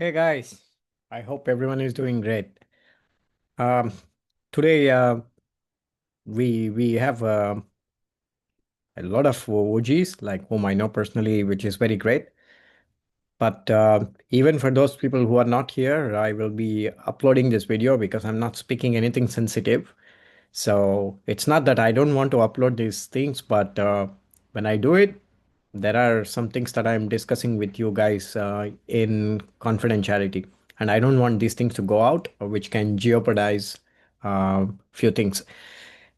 Hey guys, I hope everyone is doing great. Um, Today we have a lot of OGs like whom I know personally, which is very great. But even for those people who are not here, I will be uploading this video because I'm not speaking anything sensitive. So it's not that I don't want to upload these things, but when I do it, there are some things that I'm discussing with you guys in confidentiality, and I don't want these things to go out, which can jeopardize few things.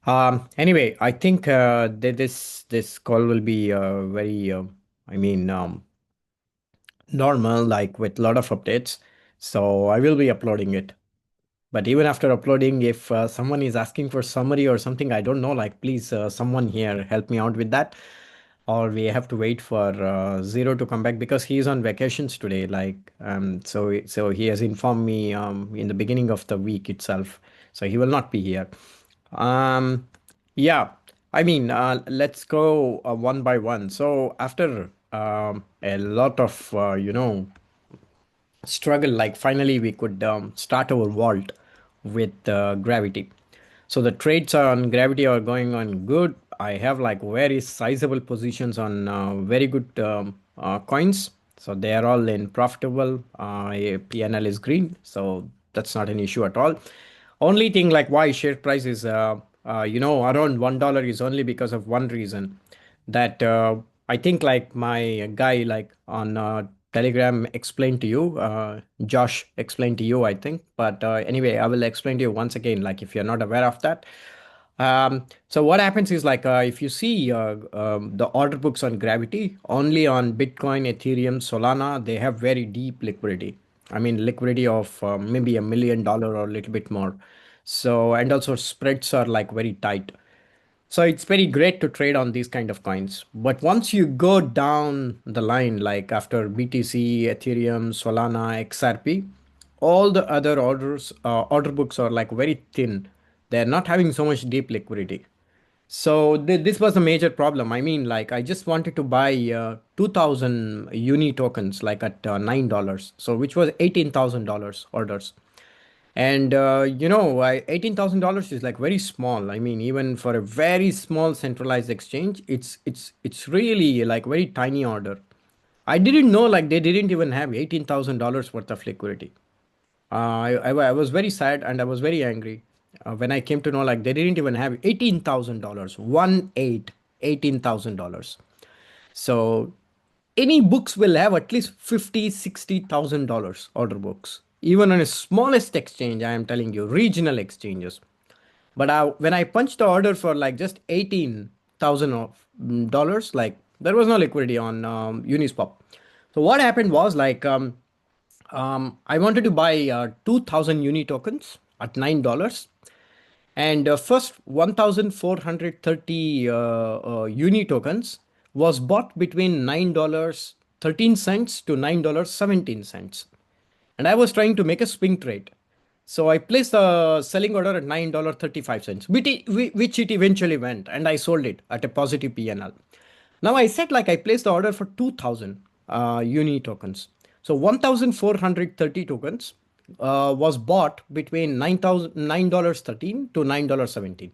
Anyway, I think this call will be very, I mean, normal, like with a lot of updates. So I will be uploading it. But even after uploading, if someone is asking for summary or something, I don't know, like please someone here help me out with that. Or we have to wait for Zero to come back because he is on vacations today. So he has informed me in the beginning of the week itself. So he will not be here. Um, yeah, I mean, let's go one by one. So after a lot of struggle, like finally we could start our vault with gravity. So the trades on gravity are going on good. I have like very sizable positions on very good coins. So they are all in profitable. PNL is green, so that's not an issue at all. Only thing like why share price is around $1 is only because of one reason that I think like my guy like on Telegram explained to you, Josh explained to you, I think. But anyway, I will explain to you once again, like if you're not aware of that. So what happens is like if you see the order books on Gravity, only on Bitcoin, Ethereum, Solana, they have very deep liquidity. I mean, liquidity of maybe $1 million or a little bit more. So, and also spreads are like very tight. So it's very great to trade on these kind of coins. But once you go down the line, like after BTC, Ethereum, Solana, XRP, all the other order books are like very thin. They're not having so much deep liquidity. So this was a major problem. I mean, like I just wanted to buy 2,000 uni tokens, like at $9. So which was $18,000 orders. And $18,000 is like very small. I mean, even for a very small centralized exchange, it's really like very tiny order. I didn't know like they didn't even have $18,000 worth of liquidity. I was very sad and I was very angry when I came to know like they didn't even have $18,000, 1 8, $18,000. So any books will have at least 50, $60,000 order books. Even on a smallest exchange, I am telling you, regional exchanges. But when I punched the order for like just $18,000, like there was no liquidity on Uniswap. So what happened was like I wanted to buy 2,000 Uni tokens at $9. And first 1,430 Uni tokens was bought between $9.13 to $9.17. And I was trying to make a swing trade. So I placed a selling order at $9.35, which it eventually went, and I sold it at a positive PNL. Now I said like I placed the order for 2,000 Uni tokens. So 1,430 tokens was bought between $9.13 to $9.17.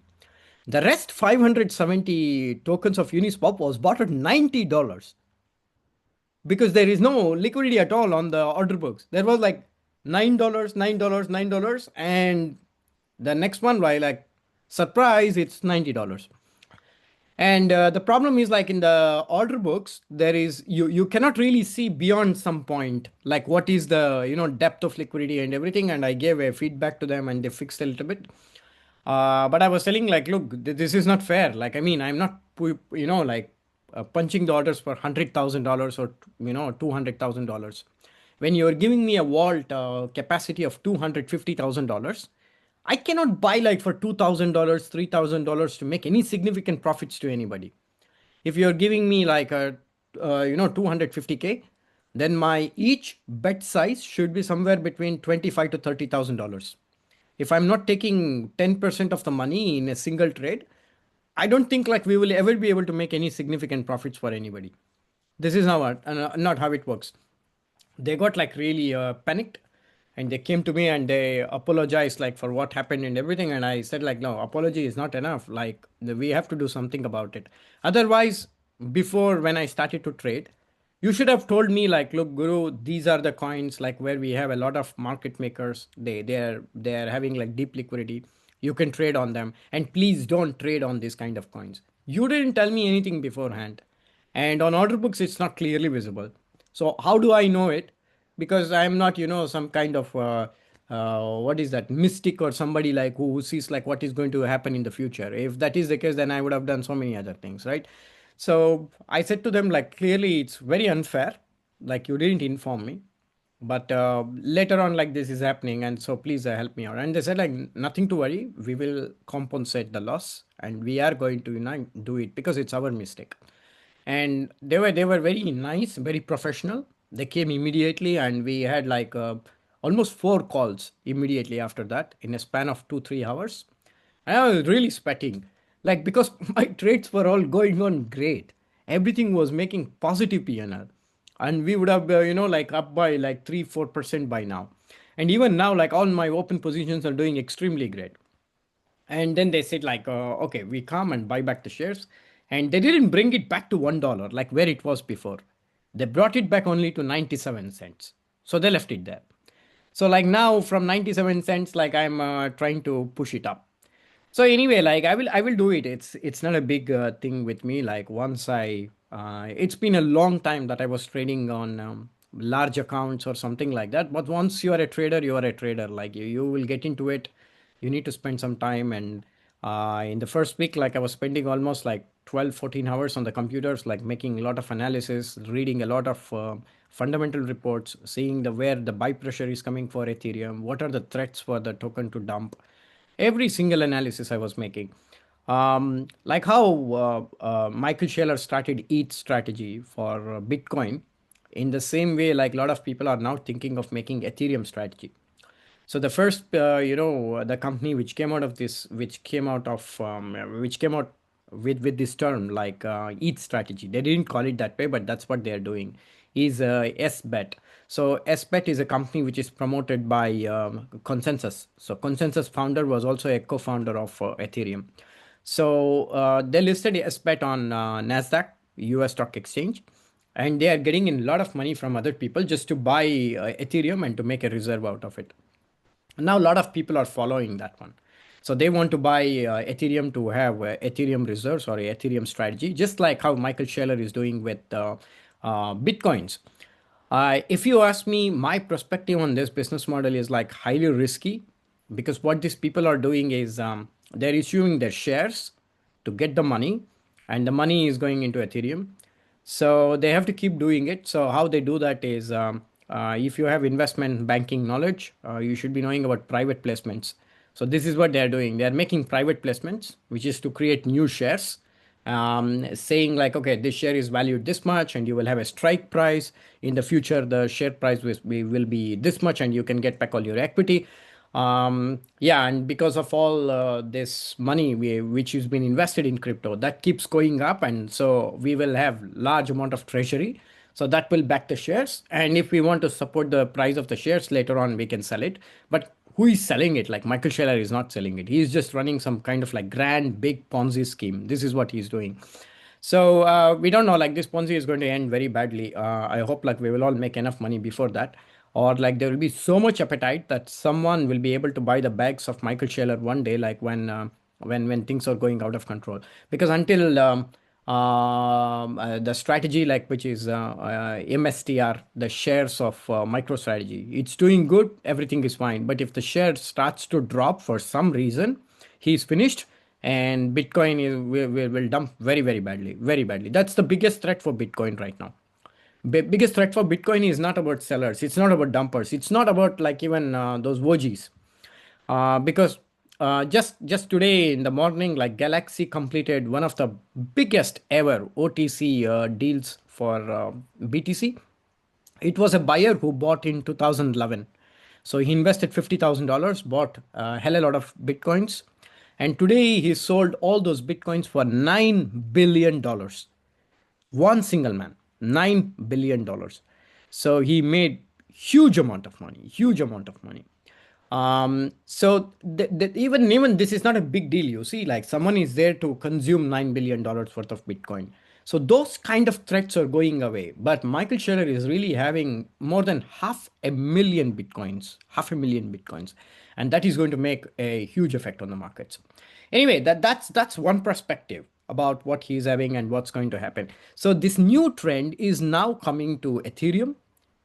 The rest 570 tokens of Uniswap was bought at $90 because there is no liquidity at all on the order books. There was like $9, $9, $9, and the next one, like surprise, it's $90. And the problem is like in the order books, there is you cannot really see beyond some point, like what is the depth of liquidity and everything. And I gave a feedback to them, and they fixed a little bit. But I was telling like, look, this is not fair. Like, I mean, I'm not like punching the orders for $100,000 or $200,000. When you're giving me a vault capacity of $250,000, I cannot buy like for $2,000, $3,000 to make any significant profits to anybody. If you're giving me like a 250K, then my each bet size should be somewhere between 25 to $30,000. If I'm not taking 10% of the money in a single trade, I don't think like we will ever be able to make any significant profits for anybody. This is not how it works. they got like really panicked, and they came to me and they apologized like for what happened and everything. And I said like, no, apology is not enough. Like we have to do something about it. Otherwise, before when I started to trade, you should have told me like, look, Guru, these are the coins like where we have a lot of market makers. They are having like deep liquidity. You can trade on them, and please don't trade on this kind of coins. You didn't tell me anything beforehand, and on order books it's not clearly visible. So how do I know it? Because I'm not, some kind of what is that, mystic or somebody like who sees like what is going to happen in the future. If that is the case, then I would have done so many other things, right? So I said to them like, clearly it's very unfair, like you didn't inform me, but later on like this is happening, and so please help me out. And they said like, nothing to worry, we will compensate the loss, and we are going to, do it because it's our mistake. And they were very nice, very professional. They came immediately, and we had like almost four calls immediately after that in a span of 2 3 hours. And I was really sweating, like, because my trades were all going on great. Everything was making positive PNL, and we would have like up by like 3 4% by now. And even now, like, all my open positions are doing extremely great. And then they said like, okay, we come and buy back the shares. And they didn't bring it back to $1 like where it was before. They brought it back only to 97 cents. So they left it there. So like now from 97 cents, like I'm trying to push it up. So anyway, like I will do it. It's not a big thing with me. Like once it's been a long time that I was trading on large accounts or something like that. But once you are a trader, you are a trader. Like you will get into it. You need to spend some time. And in the first week, like I was spending almost like 12 14 hours on the computers, like making a lot of analysis, reading a lot of fundamental reports, seeing the where the buy pressure is coming for Ethereum, what are the threats for the token to dump, every single analysis I was making. Like how Michael Scheller started ETH strategy for Bitcoin. In the same way, like a lot of people are now thinking of making Ethereum strategy. So the first, the company which came out of this, which came out with this term like ETH strategy. They didn't call it that way, but that's what they are doing. Is SBET. So SBET is a company which is promoted by Consensus. So Consensus founder was also a co-founder of Ethereum. So they listed SBET on Nasdaq, US Stock Exchange, and they are getting in a lot of money from other people just to buy Ethereum and to make a reserve out of it. Now a lot of people are following that one. So they want to buy Ethereum to have Ethereum reserves or a Ethereum strategy, just like how Michael Scheller is doing with Bitcoins. If you ask me, my perspective on this business model is like highly risky, because what these people are doing is they're issuing their shares to get the money, and the money is going into Ethereum. So they have to keep doing it. So how they do that is, if you have investment banking knowledge, you should be knowing about private placements. So this is what they are doing. They are making private placements, which is to create new shares, saying like, okay, this share is valued this much, and you will have a strike price. In the future, the share price will be this much, and you can get back all your equity. Yeah, and because of all this money which has been invested in crypto, that keeps going up, and so we will have large amount of treasury. So that will back the shares, and if we want to support the price of the shares later on, we can sell it. But who is selling it? Like Michael Scheller is not selling it. He's just running some kind of like grand big Ponzi scheme. This is what he's doing. So we don't know. Like this Ponzi is going to end very badly. I hope like we will all make enough money before that, or like there will be so much appetite that someone will be able to buy the bags of Michael Scheller one day, like when things are going out of control. Because until the strategy, like which is MSTR, the shares of MicroStrategy, it's doing good, everything is fine. But if the share starts to drop for some reason, he's finished, and Bitcoin will dump very, very badly, very badly. That's the biggest threat for Bitcoin right now. Biggest threat for Bitcoin is not about sellers. It's not about dumpers. It's not about like even those Wojis. Because just today in the morning, like Galaxy completed one of the biggest ever OTC deals for BTC. It was a buyer who bought in 2011. So he invested $50,000, bought a hell a lot of Bitcoins. And today he sold all those Bitcoins for $9 billion. One single man, $9 billion. So he made huge amount of money, huge amount of money. So even this is not a big deal. You see, like someone is there to consume $9 billion worth of Bitcoin. So those kind of threats are going away. But Michael Scheller is really having more than half a million Bitcoins, and that is going to make a huge effect on the markets. Anyway, that's one perspective about what he's having and what's going to happen. So this new trend is now coming to Ethereum,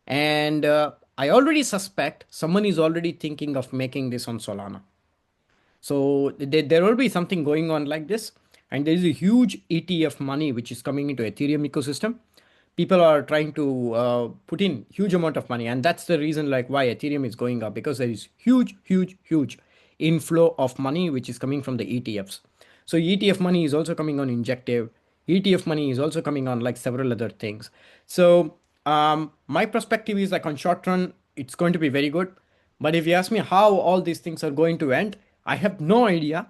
and I already suspect someone is already thinking of making this on Solana. So there will be something going on like this, and there is a huge ETF money which is coming into Ethereum ecosystem. People are trying to put in huge amount of money, and that's the reason like why Ethereum is going up, because there is huge inflow of money which is coming from the ETFs. So ETF money is also coming on injective. ETF money is also coming on like several other things. So my perspective is like on short run, it's going to be very good. But if you ask me how all these things are going to end, I have no idea,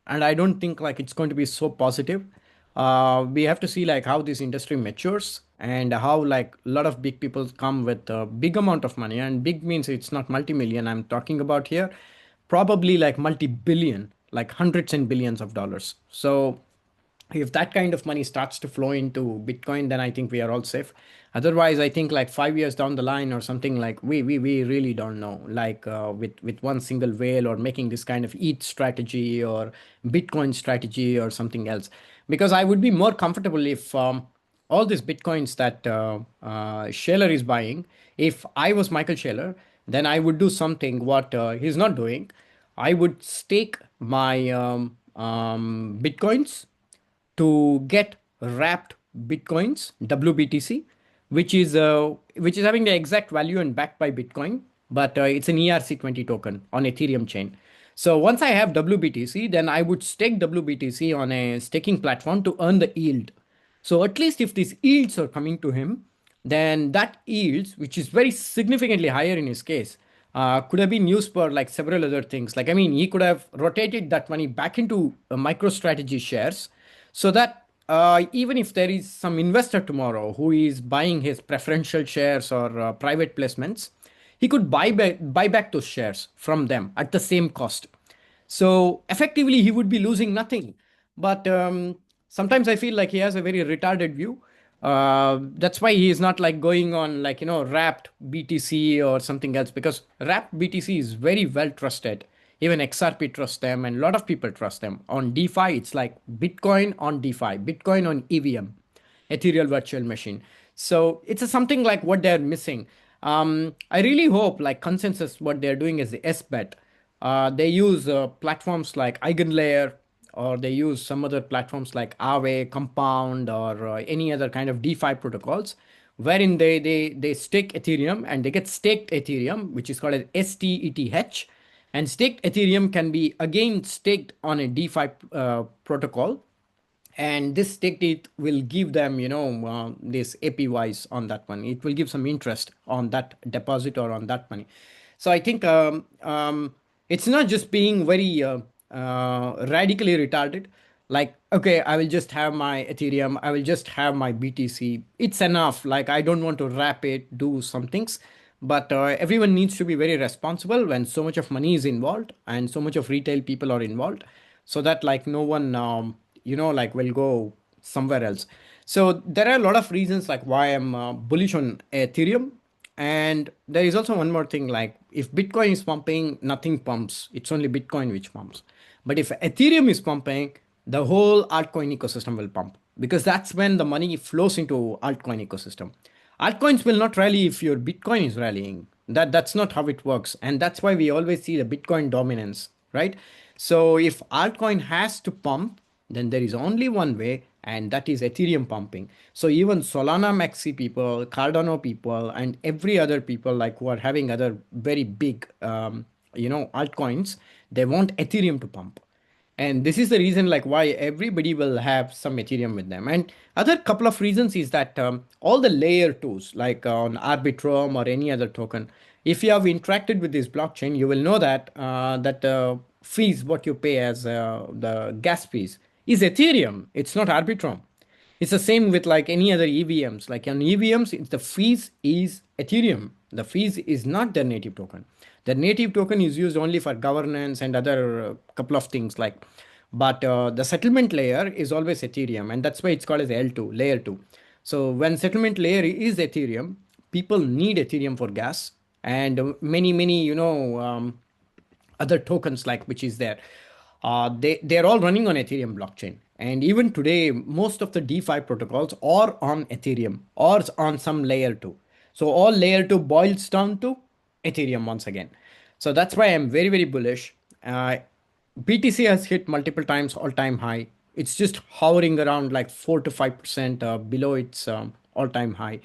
and I don't think like it's going to be so positive. We have to see like how this industry matures and how like a lot of big people come with a big amount of money. And big means it's not multi-million. I'm talking about here, probably like multi-billion, like hundreds and billions of dollars. So if that kind of money starts to flow into Bitcoin, then I think we are all safe. Otherwise, I think like 5 years down the line or something, like we really don't know. Like with one single whale or making this kind of ETH strategy or Bitcoin strategy or something else, because I would be more comfortable if all these Bitcoins that Shaler is buying, if I was Michael Shaler, then I would do something what he's not doing. I would stake my Bitcoins to get wrapped bitcoins WBTC, which is having the exact value and backed by Bitcoin, but it's an ERC20 token on Ethereum chain. So once I have WBTC, then I would stake WBTC on a staking platform to earn the yield. So at least if these yields are coming to him, then that yields, which is very significantly higher in his case, could have been used for like several other things. Like, I mean, he could have rotated that money back into MicroStrategy shares, so that even if there is some investor tomorrow who is buying his preferential shares or private placements, he could buy back those shares from them at the same cost. So effectively, he would be losing nothing. But sometimes I feel like he has a very retarded view. That's why he is not like going on like, wrapped BTC or something else, because wrapped BTC is very well trusted. Even XRP trusts them, and a lot of people trust them. On DeFi, it's like Bitcoin on DeFi, Bitcoin on EVM, Ethereal Virtual Machine. So it's a something like what they're missing. I really hope like Consensus, what they're doing is the SBET. They use platforms like Eigenlayer, or they use some other platforms like Aave, Compound, or any other kind of DeFi protocols, wherein they stake Ethereum and they get staked Ethereum, which is called as STETH. And staked Ethereum can be again staked on a DeFi protocol, and this staked it will give them this APYs on that one. It will give some interest on that deposit or on that money. So I think it's not just being very radically retarded, like, okay, I will just have my Ethereum, I will just have my BTC, it's enough, like I don't want to wrap it, do some things. But everyone needs to be very responsible when so much of money is involved and so much of retail people are involved, so that like no one like will go somewhere else. So there are a lot of reasons like why I'm bullish on Ethereum. And there is also one more thing, like if Bitcoin is pumping, nothing pumps, it's only Bitcoin which pumps. But if Ethereum is pumping, the whole altcoin ecosystem will pump, because that's when the money flows into altcoin ecosystem. Altcoins will not rally if your Bitcoin is rallying. That's not how it works, and that's why we always see the Bitcoin dominance, right? So if altcoin has to pump, then there is only one way, and that is Ethereum pumping. So even Solana Maxi people, Cardano people, and every other people like who are having other very big, altcoins, they want Ethereum to pump. And this is the reason like why everybody will have some Ethereum with them. And other couple of reasons is that all the layer twos like on Arbitrum or any other token, if you have interacted with this blockchain, you will know that fees what you pay as the gas fees is Ethereum, it's not Arbitrum. It's the same with like any other EVMs. Like on EVMs, the fees is Ethereum, The fees is not their native token. Their native token is used only for governance and other couple of things like, but the settlement layer is always Ethereum, and that's why it's called as L2, layer 2. So when settlement layer is Ethereum, people need Ethereum for gas, and many other tokens like which is there. They're all running on Ethereum blockchain. And even today, most of the DeFi protocols are on Ethereum or on some layer two. So all layer two boils down to Ethereum once again. So that's why I'm very, very bullish. BTC has hit multiple times all-time high. It's just hovering around like 4 to 5% below its all-time high.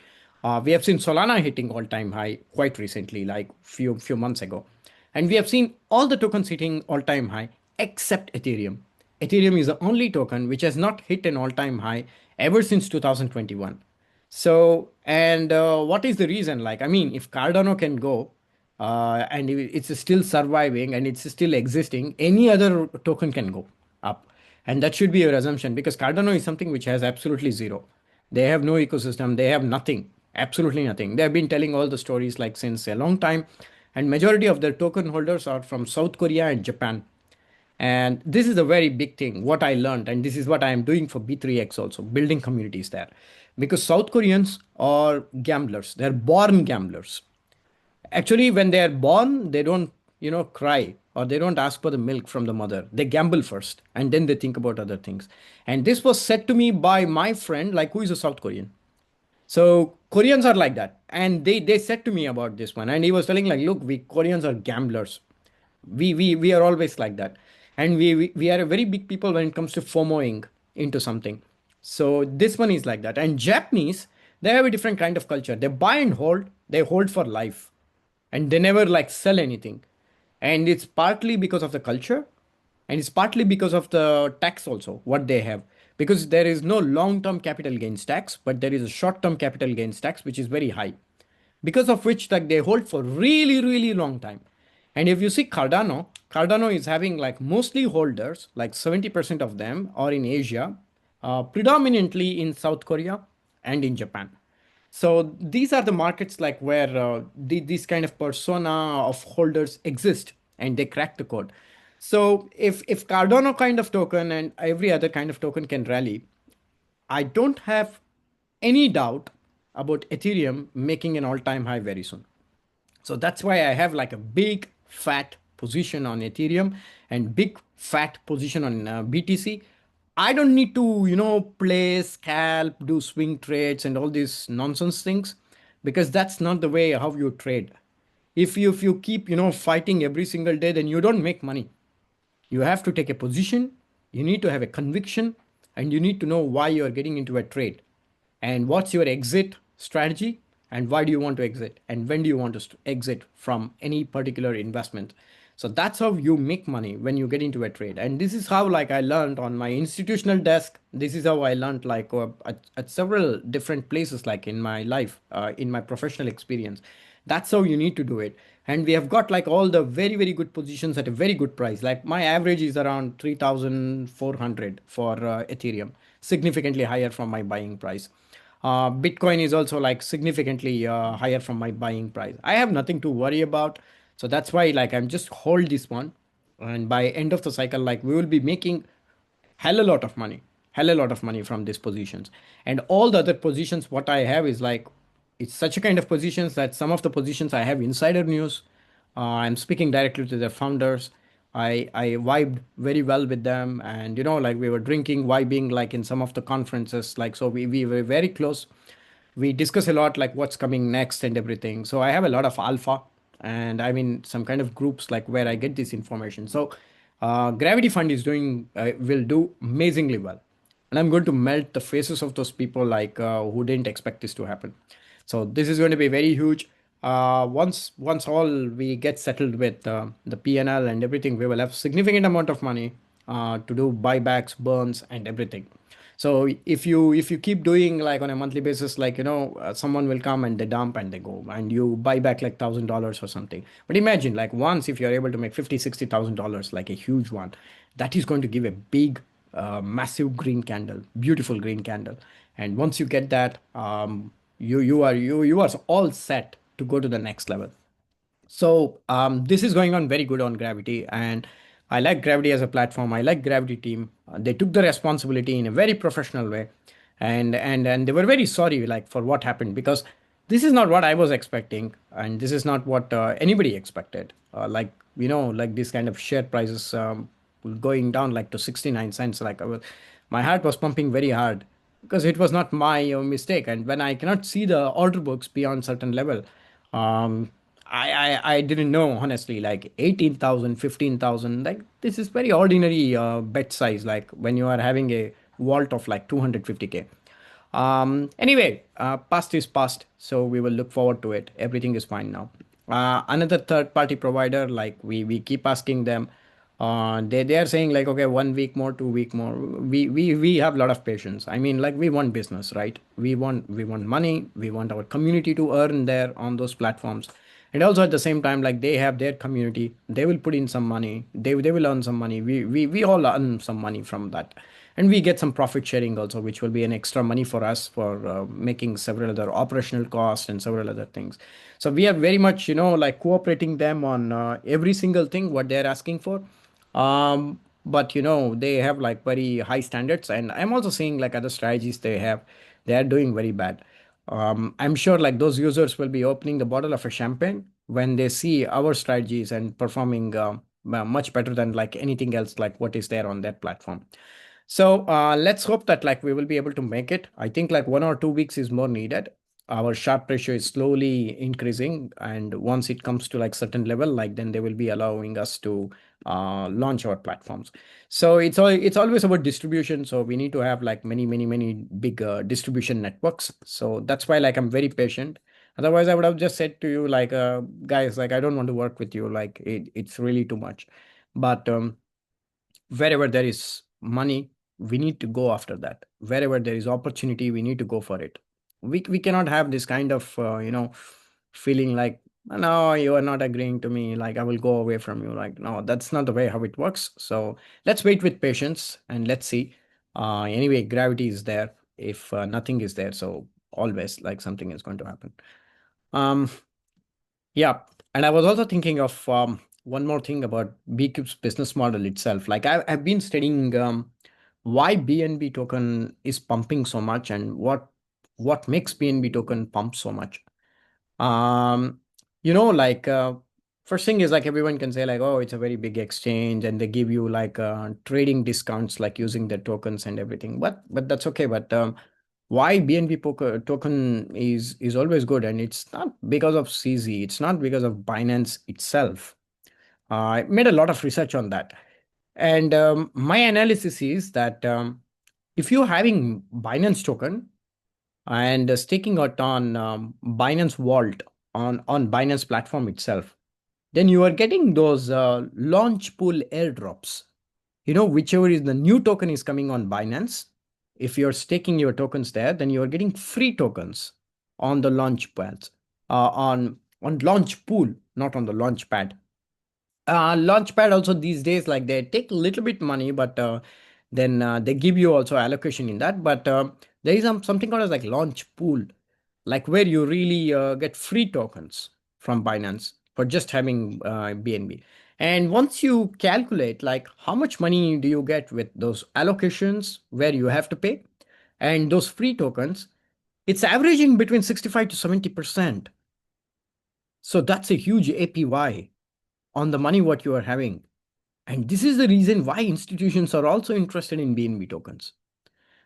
We have seen Solana hitting all-time high quite recently, like few months ago, and we have seen all the tokens hitting all-time high except Ethereum. Ethereum is the only token which has not hit an all-time high ever since 2021. So, and what is the reason? Like, I mean, if Cardano can go and it's still surviving and it's still existing, any other token can go up. And that should be your assumption because Cardano is something which has absolutely zero. They have no ecosystem, they have nothing, absolutely nothing. They have been telling all the stories like since a long time, and majority of their token holders are from South Korea and Japan. And this is a very big thing, what I learned, and this is what I am doing for B3X also, building communities there. Because South Koreans are gamblers, they're born gamblers. Actually, when they are born, they don't, cry or they don't ask for the milk from the mother. They gamble first and then they think about other things. And this was said to me by my friend, like who is a South Korean. So Koreans are like that. And they said to me about this one. And he was telling like, look, we Koreans are gamblers. We are always like that. And we are a very big people when it comes to FOMOing into something. So this one is like that. And Japanese, they have a different kind of culture. They buy and hold, they hold for life. And they never like sell anything. And it's partly because of the culture, and it's partly because of the tax also, what they have. Because there is no long-term capital gains tax, but there is a short-term capital gains tax, which is very high. Because of which like they hold for really, really long time. And if you see Cardano is having like mostly holders, like 70% of them are in Asia, predominantly in South Korea and in Japan. So these are the markets like where these kind of persona of holders exist and they crack the code. So if Cardano kind of token and every other kind of token can rally, I don't have any doubt about Ethereum making an all-time high very soon. So that's why I have like a big fat position on Ethereum and big fat position on BTC. I don't need to, play scalp, do swing trades and all these nonsense things because that's not the way how you trade. If you keep, fighting every single day, then you don't make money. You have to take a position, you need to have a conviction, and you need to know why you are getting into a trade and what's your exit strategy and why do you want to exit and when do you want to exit from any particular investment. So that's how you make money when you get into a trade. And this is how like I learned on my institutional desk. This is how I learned like at several different places like in my life, in my professional experience. That's how you need to do it. And we have got like all the very, very good positions at a very good price. Like my average is around 3,400 for Ethereum, significantly higher from my buying price. Bitcoin is also like significantly higher from my buying price. I have nothing to worry about. So that's why like I'm just hold this one. And by end of the cycle, like we will be making hell a lot of money, hell a lot of money from these positions. And all the other positions what I have is like it's such a kind of positions that some of the positions I have insider news. I'm speaking directly to the founders. I vibed very well with them, and like we were drinking, vibing like in some of the conferences, like so we were very close. We discuss a lot like what's coming next and everything. So I have a lot of alpha, and I'm in some kind of groups like where I get this information. So Gravity Fund is doing will do amazingly well, and I'm going to melt the faces of those people like who didn't expect this to happen. So this is going to be very huge. Once all we get settled with the PNL and everything, we will have significant amount of money to do buybacks, burns, and everything. So if you keep doing like on a monthly basis, like someone will come and they dump and they go, and you buy back like $1,000 or something. But imagine like once if you're able to make 50, $60,000, like a huge one, that is going to give a big, massive green candle, beautiful green candle. And once you get that, you are all set to go to the next level. So this is going on very good on Gravity, and I like Gravity as a platform. I like Gravity team. They took the responsibility in a very professional way, and they were very sorry like for what happened, because this is not what I was expecting, and this is not what anybody expected. Like this kind of share prices going down like to 69 cents. My heart was pumping very hard because it was not my mistake, and when I cannot see the order books beyond certain level, um, I didn't know honestly, like 18,000, 15,000. Like this is very ordinary bet size, like when you are having a vault of like 250K. Anyway, past is past, so we will look forward to it. Everything is fine now. Another third party provider, like we keep asking them, they are saying like, okay, 1 week more, 2 week more. We have a lot of patience. I mean, like we want business, right? We want money. We want our community to earn there on those platforms, and also at the same time, like they have their community. They will put in some money. They will earn some money. We all earn some money from that, and we get some profit sharing also, which will be an extra money for us for making several other operational costs and several other things. So we are very much, like cooperating them on every single thing what they're asking for. But they have like very high standards, and I'm also seeing like other strategies they are doing very bad. I'm sure like those users will be opening the bottle of a champagne when they see our strategies and performing much better than like anything else like what is there on that platform. So let's hope that like we will be able to make it. I think like 1 or 2 weeks is more needed. Our sharp ratio is slowly increasing, and once it comes to like certain level, like then they will be allowing us to launch our platforms. So it's always about distribution. So we need to have like many big distribution networks. So that's why like I'm very patient. Otherwise, I would have just said to you like, guys, like I don't want to work with you. Like it's really too much. But wherever there is money, we need to go after that. Wherever there is opportunity, we need to go for it. We cannot have this kind of feeling like, no, you are not agreeing to me, like I will go away from you. Like no, that's not the way how it works. So let's wait with patience and let's see. Anyway, gravity is there if nothing is there, so always like something is going to happen. um yeah, and I was also thinking of one more thing about BCube's business model itself. Like I've been studying why BNB token is pumping so much, and what makes BNB token pump so much. Um, like first thing is like everyone can say like, oh, it's a very big exchange, and they give you like trading discounts like using their tokens and everything. But that's okay. But why BNB token is always good, and it's not because of CZ. It's not because of Binance itself. I made a lot of research on that, and my analysis is that if you're having Binance token and staking it on Binance Vault on Binance platform itself, then you are getting those launch pool airdrops. Whichever is the new token is coming on Binance, if you're staking your tokens there, then you are getting free tokens on the launch pads, on launch pool, not on the launch pad. Launchpad also these days, like they take a little bit money, but then they give you also allocation in that. But there is something called as like launch pool, like where you really get free tokens from Binance for just having BNB. And once you calculate like how much money do you get with those allocations where you have to pay and those free tokens, it's averaging between 65 to 70%. So that's a huge APY on the money what you are having. And this is the reason why institutions are also interested in BNB tokens.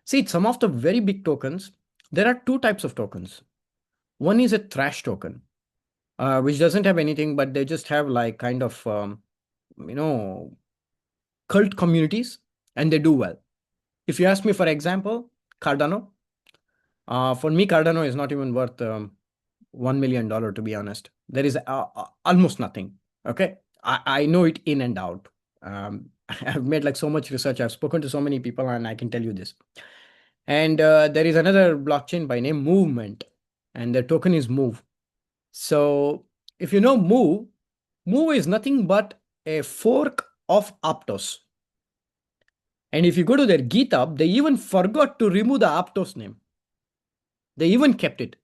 See, some of the very big tokens, there are two types of tokens. One is a trash token, which doesn't have anything, but they just have like kind of, you know, cult communities, and they do well. If you ask me, for example, Cardano, for me, Cardano is not even worth $1 million, to be honest. There is almost nothing. Okay. I know it in and out. I've made like so much research. I've spoken to so many people, and I can tell you this. And there is another blockchain by name Movement, and the token is Move. So if you know Move, Move is nothing but a fork of Aptos. And if you go to their GitHub, they even forgot to remove the Aptos name. They even kept it.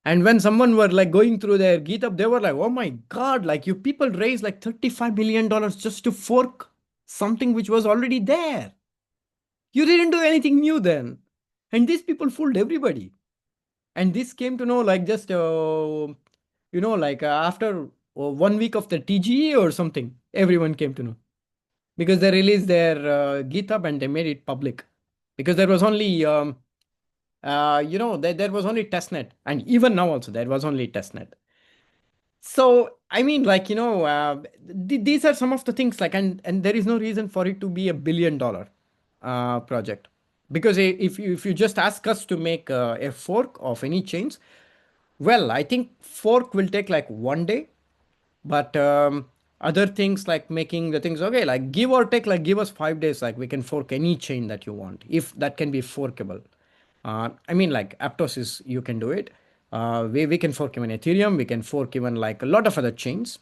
And when someone were like going through their GitHub, they were like, oh my God, like you people raised like $35 million just to fork something which was already there. You didn't do anything new then. And these people fooled everybody. And this came to know like just, like after 1 week of the TGE or something, everyone came to know. Because they released their GitHub and they made it public. Because there was only, there was only testnet. And even now also, there was only testnet. So I mean, like these are some of the things like, and there is no reason for it to be $1 billion project, because if you just ask us to make a fork of any chains, well, I think fork will take like 1 day, but other things like making the things, okay, like give or take, like give us 5 days, like we can fork any chain that you want if that can be forkable. I mean, like Aptos is, you can do it. We can fork even Ethereum. We can fork even like a lot of other chains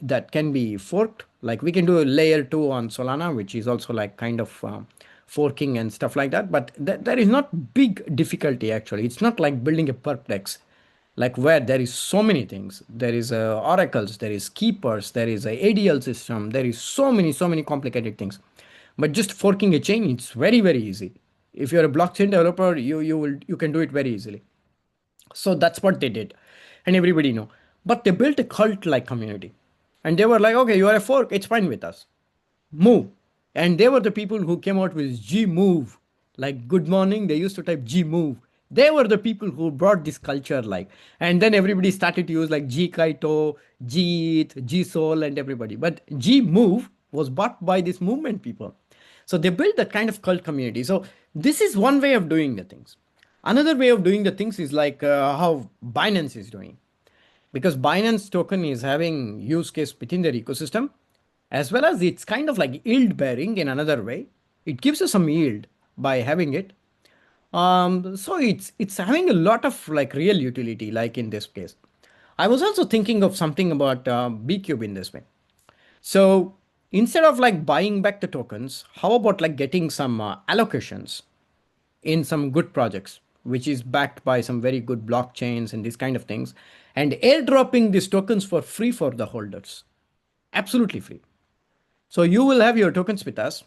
that can be forked. Like we can do a layer two on Solana, which is also like kind of forking and stuff like that. But there is not big difficulty actually. It's not like building a perplex, like where there is so many things. There is oracles, there is keepers, there is a ADL system. There is so many complicated things. But just forking a chain, it's very easy. If you're a blockchain developer, you can do it very easily. So that's what they did, and everybody know. But they built a cult like community, and they were like, okay, you are a fork, it's fine with us, move. And they were the people who came out with G move, like good morning. They used to type G move. They were the people who brought this culture, like, and then everybody started to use like G Kaito, G ETH, G Soul, and everybody. But G move was bought by this movement people. So they built that kind of cult community. So this is one way of doing the things. Another way of doing the things is like how Binance is doing, because Binance token is having use case within their ecosystem, as well as it's kind of like yield bearing in another way. It gives us some yield by having it. So it's having a lot of like real utility, like in this case. I was also thinking of something about BCUBE in this way. So instead of like buying back the tokens, how about like getting some allocations in some good projects, which is backed by some very good blockchains and these kind of things, and airdropping these tokens for free for the holders, absolutely free. So you will have your tokens with us,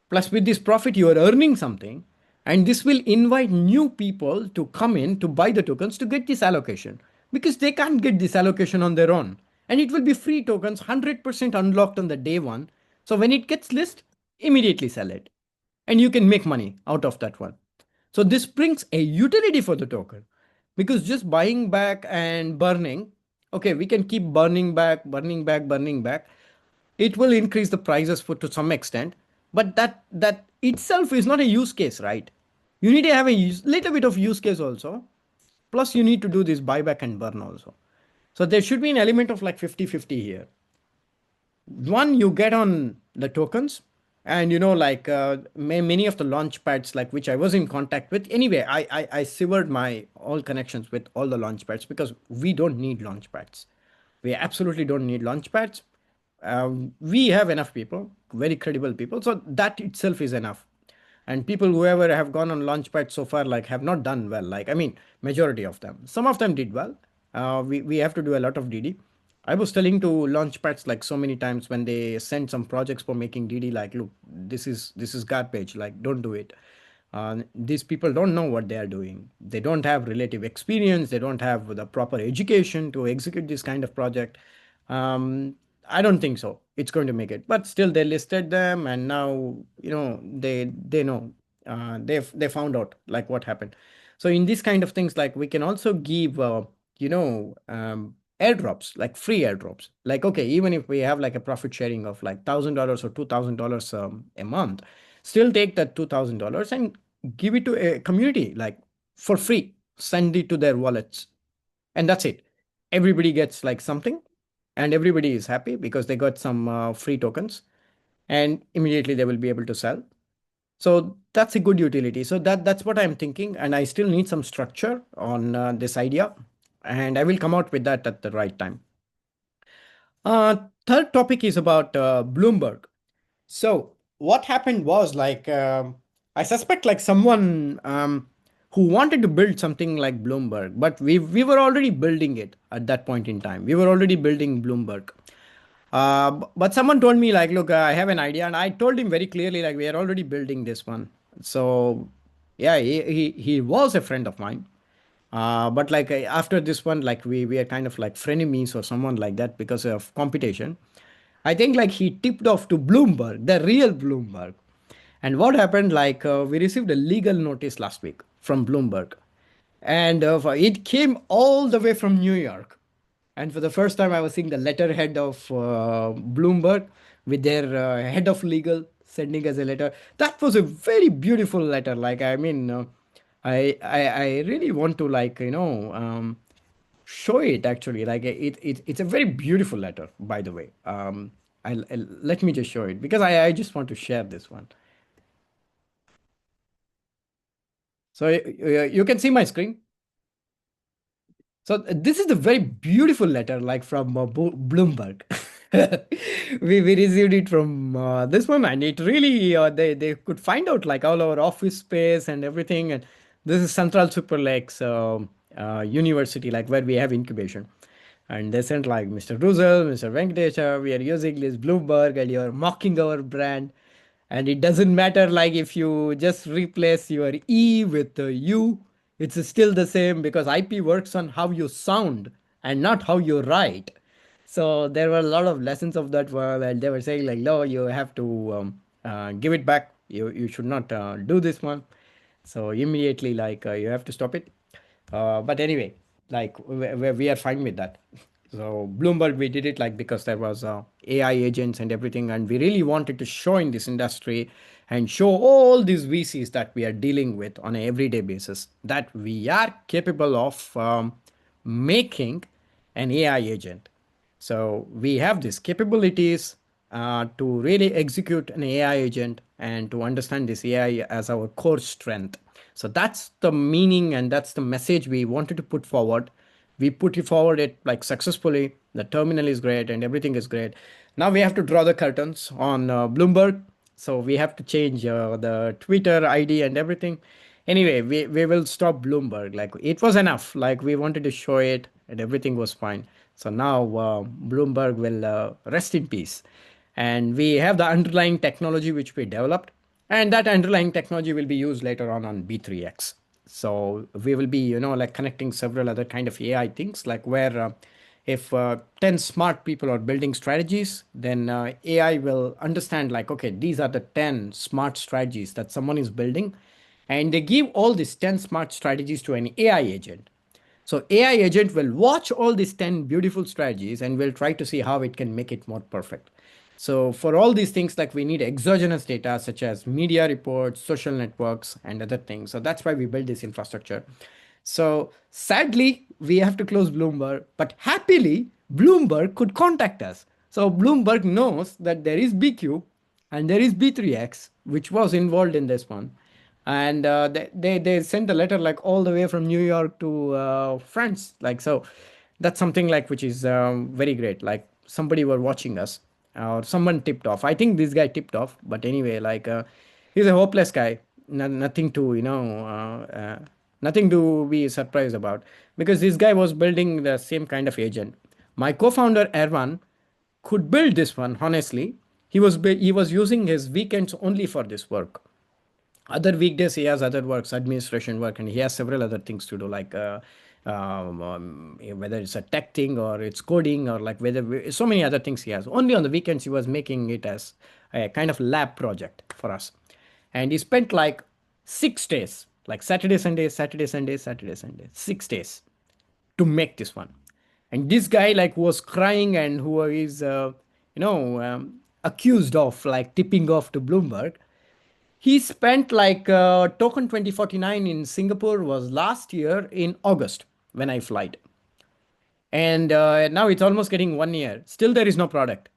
plus with this profit you are earning something, and this will invite new people to come in to buy the tokens to get this allocation, because they can't get this allocation on their own. And it will be free tokens, 100% unlocked on the day one. So when it gets listed, immediately sell it, and you can make money out of that one. So this brings a utility for the token, because just buying back and burning, okay, we can keep burning back, burning back, burning back. It will increase the prices for to some extent, but that itself is not a use case, right? You need to have a little bit of use case also. Plus, you need to do this buyback and burn also. So there should be an element of like 50-50 here. One, you get on the tokens, and like many of the launch pads, like which I was in contact with anyway. I severed my all connections with all the launch pads, because we don't need launch pads. We absolutely don't need launch pads. We have enough people, very credible people, so that itself is enough. And people whoever have gone on launchpad so far, like, have not done well. Like, I mean, majority of them, some of them did well. We have to do a lot of DD. I was telling to launchpads like so many times when they send some projects for making DD, like, look, this is garbage, like, don't do it. These people don't know what they are doing. They don't have relative experience. They don't have the proper education to execute this kind of project. um, I don't think so it's going to make it. But still, they listed them, and now they know, they found out like what happened. So in this kind of things, like we can also give airdrops, like free airdrops. Like, okay, even if we have like a profit sharing of like $1,000 or $2,000 a month, still take that $2,000 and give it to a community, like, for free. Send it to their wallets, and that's it. Everybody gets like something, and everybody is happy because they got some free tokens, and immediately they will be able to sell. So that's a good utility. So that's what I'm thinking, and I still need some structure on this idea, and I will come out with that at the right time. Third topic is about Bloomberg. So what happened was, like, I suspect like someone who wanted to build something like Bloomberg, but we were already building it at that point in time. We were already building Bloomberg. But someone told me like, look, I have an idea, and I told him very clearly like we are already building this one. So yeah, he was a friend of mine. But like after this one, like we are kind of like frenemies or someone like that because of competition. I think like he tipped off to Bloomberg, the real Bloomberg. And what happened? Like we received a legal notice last week from Bloomberg, and it came all the way from New York. And for the first time, I was seeing the letterhead of Bloomberg with their head of legal sending us a letter. That was a very beautiful letter. Like I mean, I really want to like show it actually. Like it's a very beautiful letter, by the way. Let me just show it because I just want to share this one. So you can see my screen. So this is a very beautiful letter, like from Bloomberg. We received it from this one, and it really they could find out like all our office space and everything. And this is Central Super Lakes University, like where we have incubation. And they sent like Mr. Russell, Mr. Venkatesha, we are using this Bloomberg, and you are mocking our brand. And it doesn't matter like if you just replace your E with a U, it's still the same because IP works on how you sound and not how you write. So there were a lot of lessons of that word, and they were saying like, no, you have to give it back. You should not do this one. So immediately like you have to stop it. But anyway, like we are fine with that. So Bloomberg, we did it like because there was AI agents and everything, and we really wanted to show in this industry and show all these VCs that we are dealing with on an everyday basis that we are capable of making an AI agent. So we have these capabilities to really execute an AI agent and to understand this AI as our core strength. So that's the meaning and that's the message we wanted to put forward. We put it forward it like successfully. The terminal is great and everything is great. Now we have to draw the curtains on Bloomberg. So we have to change the Twitter ID and everything. Anyway, we will stop Bloomberg. Like it was enough. Like we wanted to show it and everything was fine. So now Bloomberg will rest in peace. And we have the underlying technology which we developed. And that underlying technology will be used later on B3X. So we will be, like connecting several other kind of AI things, like where if 10 smart people are building strategies, then AI will understand like, okay, these are the 10 smart strategies that someone is building. And they give all these 10 smart strategies to an AI agent. So AI agent will watch all these 10 beautiful strategies and will try to see how it can make it more perfect. So for all these things, like we need exogenous data such as media reports, social networks, and other things. So that's why we build this infrastructure. So sadly, we have to close Bloomberg, but happily, Bloomberg could contact us. So Bloomberg knows that there is BQ and there is B3X, which was involved in this one. And they sent a letter like all the way from New York to France. Like, so that's something like which is very great. Like somebody were watching us or someone tipped off. I think this guy tipped off, but anyway, like he's a hopeless guy. Nothing to, nothing to be surprised about because this guy was building the same kind of agent. My co-founder Erwan could build this one honestly. He was using his weekends only for this work. Other weekdays he has other works, administration work, and he has several other things to do, like whether it's a tech thing or it's coding or like whether so many other things he has. Only on the weekends he was making it as a kind of lab project for us, and he spent like 6 days, like Saturday, Sunday, Saturday, Sunday, Saturday, Sunday, 6 days to make this one. And this guy like was crying and who is accused of like tipping off to Bloomberg. He spent like token 2049 in Singapore was last year in August when I flight. And now it's almost getting 1 year. Still, there is no product.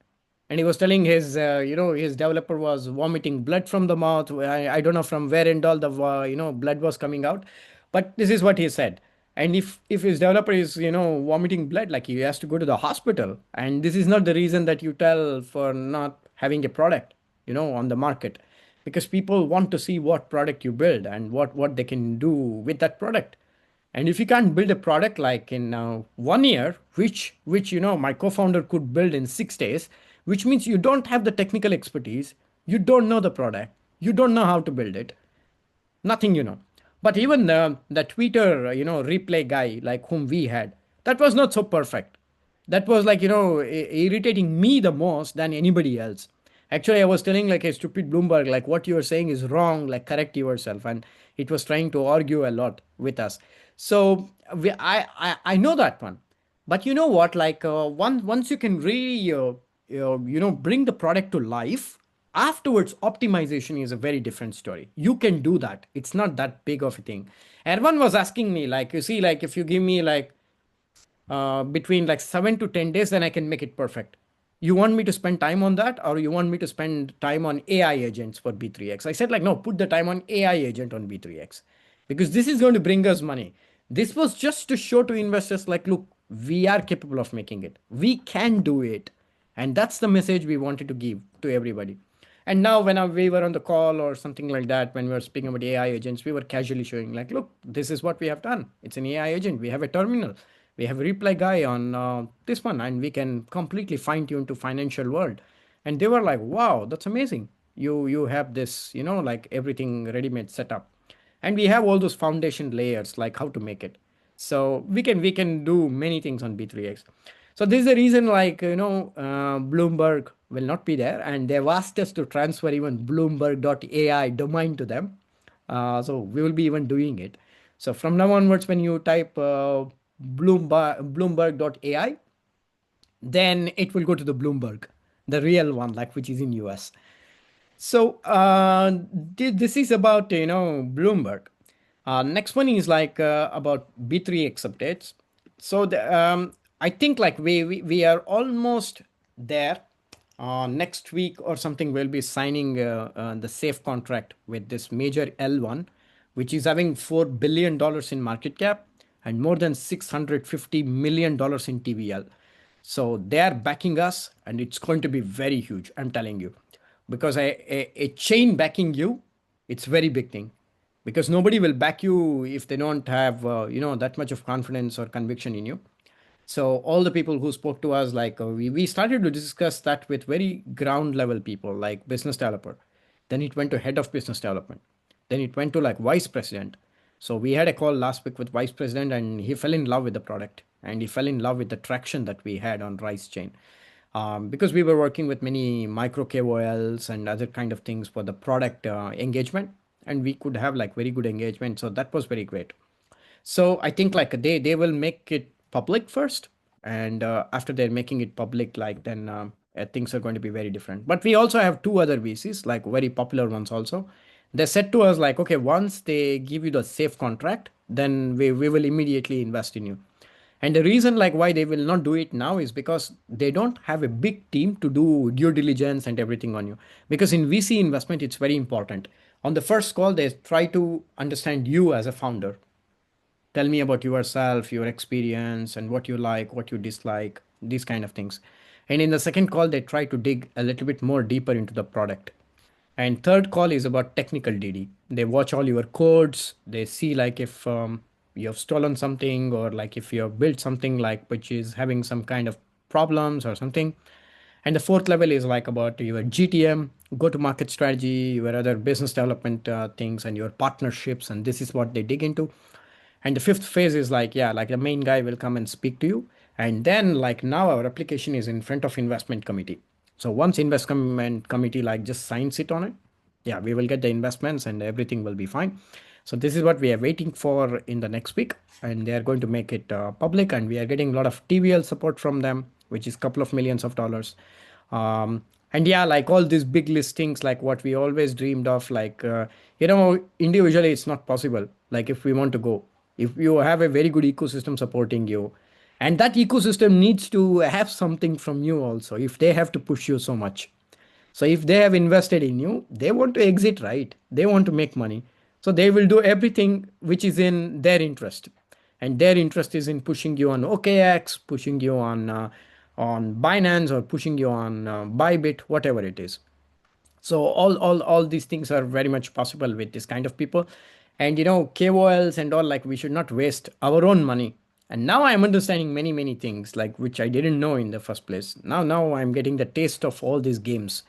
And he was telling his, his developer was vomiting blood from the mouth. I don't know from where and all the, blood was coming out. But this is what he said. And if his developer is, vomiting blood, like he has to go to the hospital. And this is not the reason that you tell for not having a product, on the market. because people want to see what product you build and what they can do with that product. And if you can't build a product like in 1 year, which my co-founder could build in 6 days, which means you don't have the technical expertise, you don't know the product, you don't know how to build it, nothing, But even the Twitter, replay guy like whom we had, that was not so perfect. That was like, irritating me the most than anybody else. Actually, I was telling like a stupid Bloomberg, like what you are saying is wrong, like correct yourself. And it was trying to argue a lot with us. So I know that one. But you know what? Like once you can really, bring the product to life, afterwards, optimization is a very different story. You can do that. It's not that big of a thing. Everyone was asking me, like, you see, like if you give me like between like 7 to 10 days, then I can make it perfect. You want me to spend time on that, or you want me to spend time on AI agents for B3X? I said, like, no, put the time on AI agent on B3X because this is going to bring us money. This was just to show to investors, like, look, we are capable of making it. We can do it. And that's the message we wanted to give to everybody. And now, when we were on the call or something like that, when we were speaking about AI agents, we were casually showing, like, look, this is what we have done. It's an AI agent. We have a terminal. We have a reply guy on this one, and we can completely fine tune to financial world. And they were like, wow, that's amazing. You have this, like everything ready made setup, and we have all those foundation layers, like how to make it. So we can do many things on B3X. So this is the reason, like, Bloomberg will not be there, and they've asked us to transfer even Bloomberg.ai domain to them. So we will be even doing it. So from now onwards, when you type Bloomberg.ai, then it will go to the Bloomberg, the real one, like which is in US. So this is about Bloomberg. Next one is like about B3X updates. So I think like we are almost there. Next week or something, we'll be signing the safe contract with this major L1, which is having $4 billion in market cap and more than $650 million in TVL. So they are backing us, and it's going to be very huge. I'm telling you, because a chain backing you, it's very big thing. Because nobody will back you if they don't have that much of confidence or conviction in you. So all the people who spoke to us, like we started to discuss that with very ground level people, like business developer. Then it went to head of business development. Then it went to like vice president. So we had a call last week with vice president, and he fell in love with the product, and he fell in love with the traction that we had on Rice Chain. Because we were working with many micro KOLs and other kind of things for the product engagement, and we could have like very good engagement. So that was very great. So I think like they will make it public first, and after they're making it public, like then things are going to be very different. But we also have two other VCs, like very popular ones also. They said to us like, okay, once they give you the safe contract, then we will immediately invest in you. And the reason like why they will not do it now is because they don't have a big team to do due diligence and everything on you. Because in VC investment, it's very important. On the first call, they try to understand you as a founder. Tell me about yourself, your experience, and what you like, what you dislike, these kind of things. And in the second call, they try to dig a little bit more deeper into the product. And third call is about technical DD. They watch all your codes. They see like if you have stolen something, or like if you have built something like which is having some kind of problems or something. And the fourth level is like about your GTM, go to market strategy, your other business development things, and your partnerships. And this is what they dig into. And the fifth phase is like, yeah, like the main guy will come and speak to you. And then like now our application is in front of investment committee. So once investment committee like just signs it on it, yeah, we will get the investments and everything will be fine. So this is what we are waiting for in the next week, and they are going to make it public, and we are getting a lot of TVL support from them, which is a couple of millions of dollars. And yeah, like all these big listings, like what we always dreamed of, like individually it's not possible. Like if we want to go, if you have a very good ecosystem supporting you, and that ecosystem needs to have something from you also, if they have to push you so much. So if they have invested in you, they want to exit, right? They want to make money. So they will do everything which is in their interest. And their interest is in pushing you on OKX, pushing you on Binance, or pushing you on Bybit, whatever it is. So all these things are very much possible with this kind of people. And KOLs and all, like we should not waste our own money. And now I'm understanding many things like which I didn't know in the first place. Now I'm getting the taste of all these games.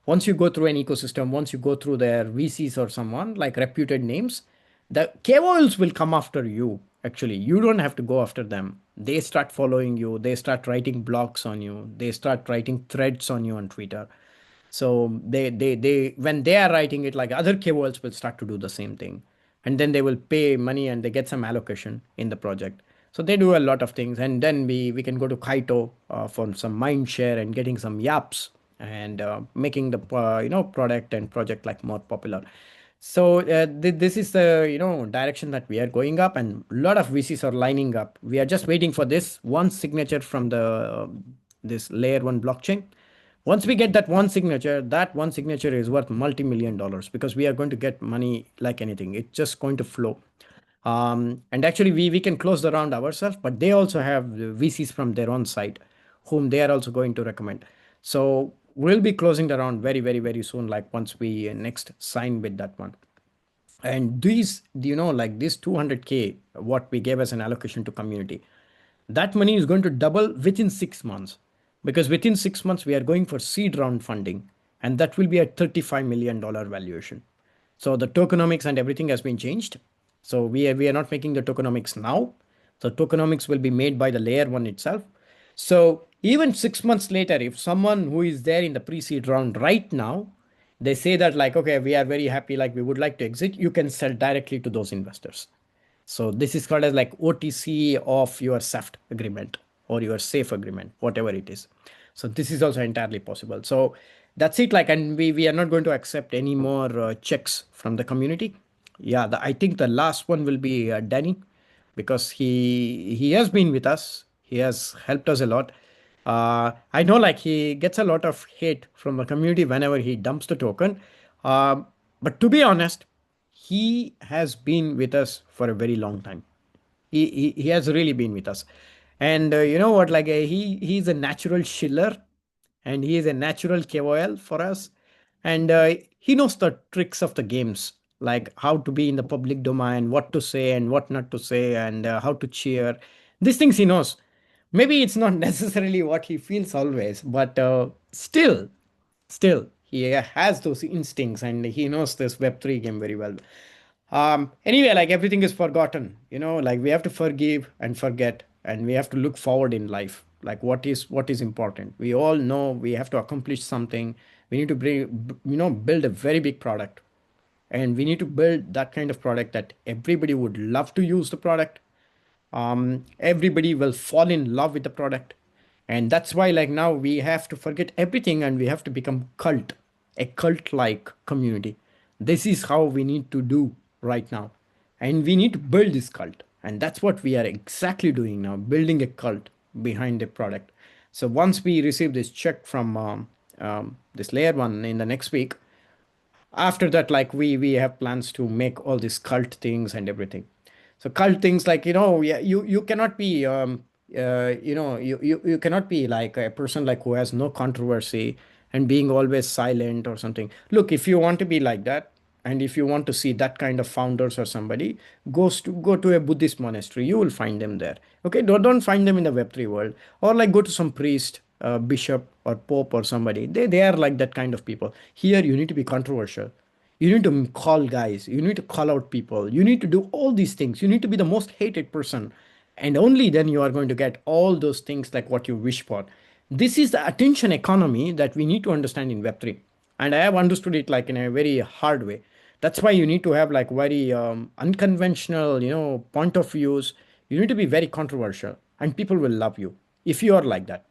Once you go through an ecosystem, once you go through their VCs or someone like reputed names, the KOLs will come after you. Actually, you don't have to go after them. They start following you, they start writing blogs on you, they start writing threads on you on Twitter. So they when they are writing it, like other KOLs will start to do the same thing, and then they will pay money and they get some allocation in the project. So they do a lot of things, and then we can go to Kaito for some mind share and getting some yaps and making the product and project like more popular. So this is the direction that we are going up, and a lot of VCs are lining up. We are just waiting for this one signature from the this layer one blockchain. Once we get that one signature is worth multi-million dollars because we are going to get money like anything. It's just going to flow. And actually, we can close the round ourselves, but they also have VCs from their own side, whom they are also going to recommend. So we'll be closing the round very soon, like once we next sign with that one. And these, like this 200K, what we gave as an allocation to community, that money is going to double within 6 months, because within 6 months we are going for seed round funding, and that will be a $35 million valuation. So the tokenomics and everything has been changed. So we are not making the tokenomics now. The tokenomics will be made by the layer one itself. So even 6 months later, if someone who is there in the pre-seed round right now, they say that like, okay, we are very happy, like we would like to exit, you can sell directly to those investors. So this is called as like OTC of your SAFT agreement or your safe agreement, whatever it is. So this is also entirely possible. So that's it. Like, and we are not going to accept any more checks from the community. Yeah, I think the last one will be Danny, because he has been with us. He has helped us a lot. I know like he gets a lot of hate from the community whenever he dumps the token. But to be honest, he has been with us for a very long time. He has really been with us. And you know what, like he's a natural chiller, and he is a natural KOL for us. And he knows the tricks of the games, like how to be in the public domain, what to say and what not to say, and how to cheer. These things he knows. Maybe it's not necessarily what he feels always, but still he has those instincts, and he knows this Web3 game very well. Anyway, like everything is forgotten, like we have to forgive and forget, and we have to look forward in life, like what is important. We all know we have to accomplish something. We need to build a very big product, and we need to build that kind of product that everybody would love to use the product. Everybody will fall in love with the product. And that's why like now we have to forget everything, and we have to become a cult like community. This is how we need to do right now, and we need to build this cult, and that's what we are exactly doing now, building a cult behind the product. So once we receive this check from this layer one in the next week, after that, like we have plans to make all these cult things and everything. So cult things, like yeah, you cannot be you cannot be like a person like who has no controversy and being always silent or something. Look, if you want to be like that, and if you want to see that kind of founders or somebody, go to a Buddhist monastery, you will find them there. Okay, don't find them in the Web3 world. Or like go to some priest, bishop or pope or somebody. They are like that kind of people. Here you need to be controversial. You need to call guys, you need to call out people, you need to do all these things, you need to be the most hated person, and only then you are going to get all those things like what you wish for. This is the attention economy that we need to understand in Web3, and I have understood it like in a very hard way. That's why you need to have like very unconventional point of views. You need to be very controversial, and people will love you if you are like that.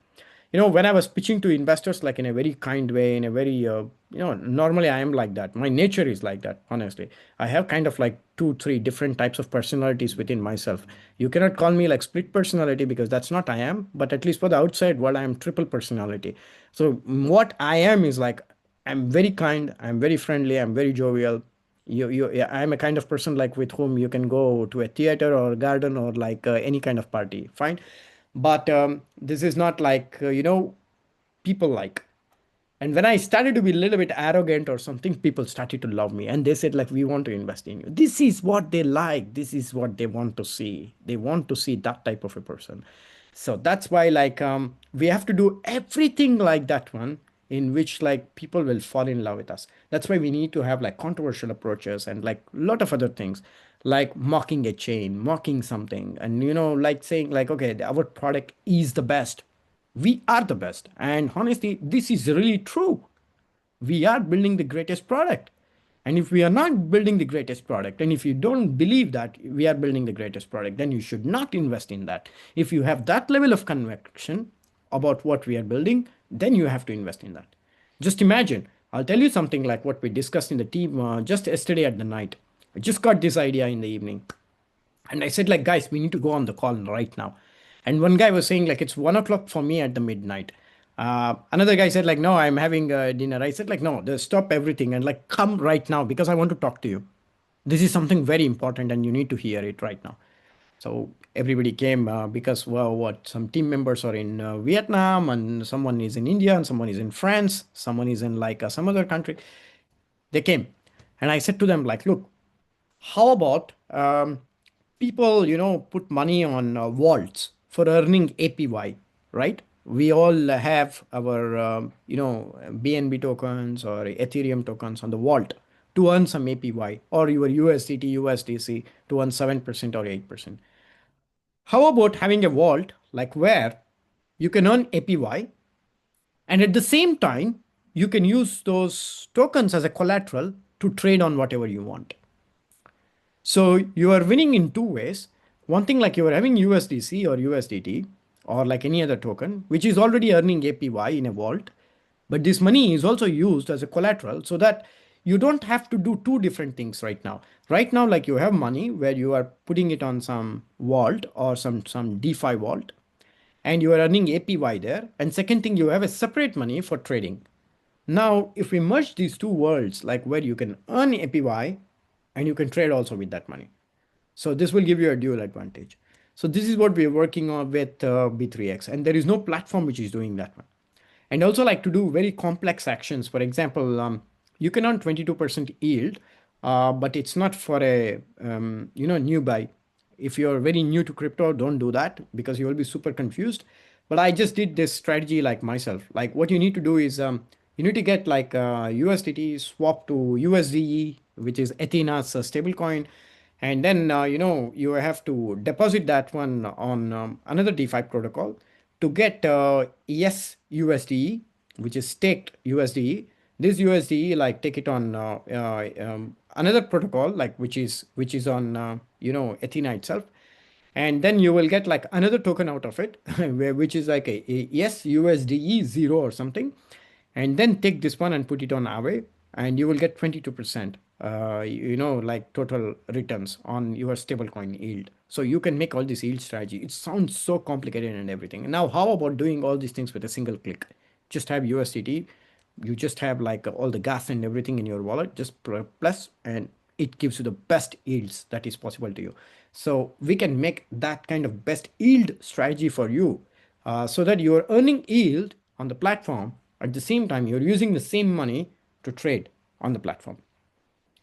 When I was pitching to investors, like in a very kind way, in a very normally I am like that, my nature is like that. Honestly, I have kind of like two three different types of personalities within myself. You cannot call me like split personality, because that's not I am, but at least for the outside world I am triple personality. So what I am is like, I'm very kind, I'm very friendly, I'm very jovial. Yeah, I'm a kind of person like with whom you can go to a theater or garden or like any kind of party, fine. But this is not like people like. And when I started to be a little bit arrogant or something, people started to love me. And they said, like, we want to invest in you. This is what they like. This is what they want to see. They want to see that type of a person. So that's why, like, we have to do everything like that one, in which like people will fall in love with us. That's why we need to have like controversial approaches and like a lot of other things, like mocking a chain, mocking something, and like saying like, okay, our product is the best. We are the best. And honestly, this is really true. We are building the greatest product. And if we are not building the greatest product, and if you don't believe that we are building the greatest product, then you should not invest in that. If you have that level of conviction about what we are building, then you have to invest in that. Just imagine, I'll tell you something like what we discussed in the team just yesterday at the night. I just got this idea in the evening. And I said, like, guys, we need to go on the call right now. And one guy was saying, like, it's 1 o'clock for me at the midnight. Another guy said, like, no, I'm having dinner. I said, like, no, stop everything and like come right now because I want to talk to you. This is something very important and you need to hear it right now. So everybody came because, well, what some team members are in Vietnam, and someone is in India, and someone is in France, someone is in like some other country. They came, and I said to them, like, look, how about people, put money on vaults for earning APY, right? We all have our, BNB tokens or Ethereum tokens on the vault to earn some APY, or your USDT, USDC to earn 7% or 8%. How about having a vault like where you can earn APY, and at the same time, you can use those tokens as a collateral to trade on whatever you want. So you are winning in two ways. One thing, like you are having USDC or USDT or like any other token, which is already earning APY in a vault, but this money is also used as a collateral so that you don't have to do two different things right now. Right now, like you have money where you are putting it on some vault or some DeFi vault, and you are earning APY there. And second thing, you have a separate money for trading. Now, if we merge these two worlds, like where you can earn APY and you can trade also with that money. So this will give you a dual advantage. So this is what we are working on with B3X, and there is no platform which is doing that one. And also like to do very complex actions. For example, you can earn 22% yield, but it's not for a new buy. If you're very new to crypto, don't do that because you will be super confused. But I just did this strategy like myself. Like what you need to do is you need to get like USDT swap to USDE, which is Athena's stable coin. And then, you have to deposit that one on another DeFi protocol to get yes USDE, which is staked USDE. This USDE, like take it on another protocol, like which is on Athena itself, and then you will get like another token out of it, which is like a yes USDE zero or something, and then take this one and put it on Aave, and you will get 22%, like total returns on your stablecoin yield. So you can make all this yield strategy. It sounds so complicated and everything. Now, how about doing all these things with a single click? Just have USDT, you just have like all the gas and everything in your wallet, just plus, and it gives you the best yields that is possible to you. So we can make that kind of best yield strategy for you, so that you're earning yield on the platform. At the same time, you're using the same money to trade on the platform.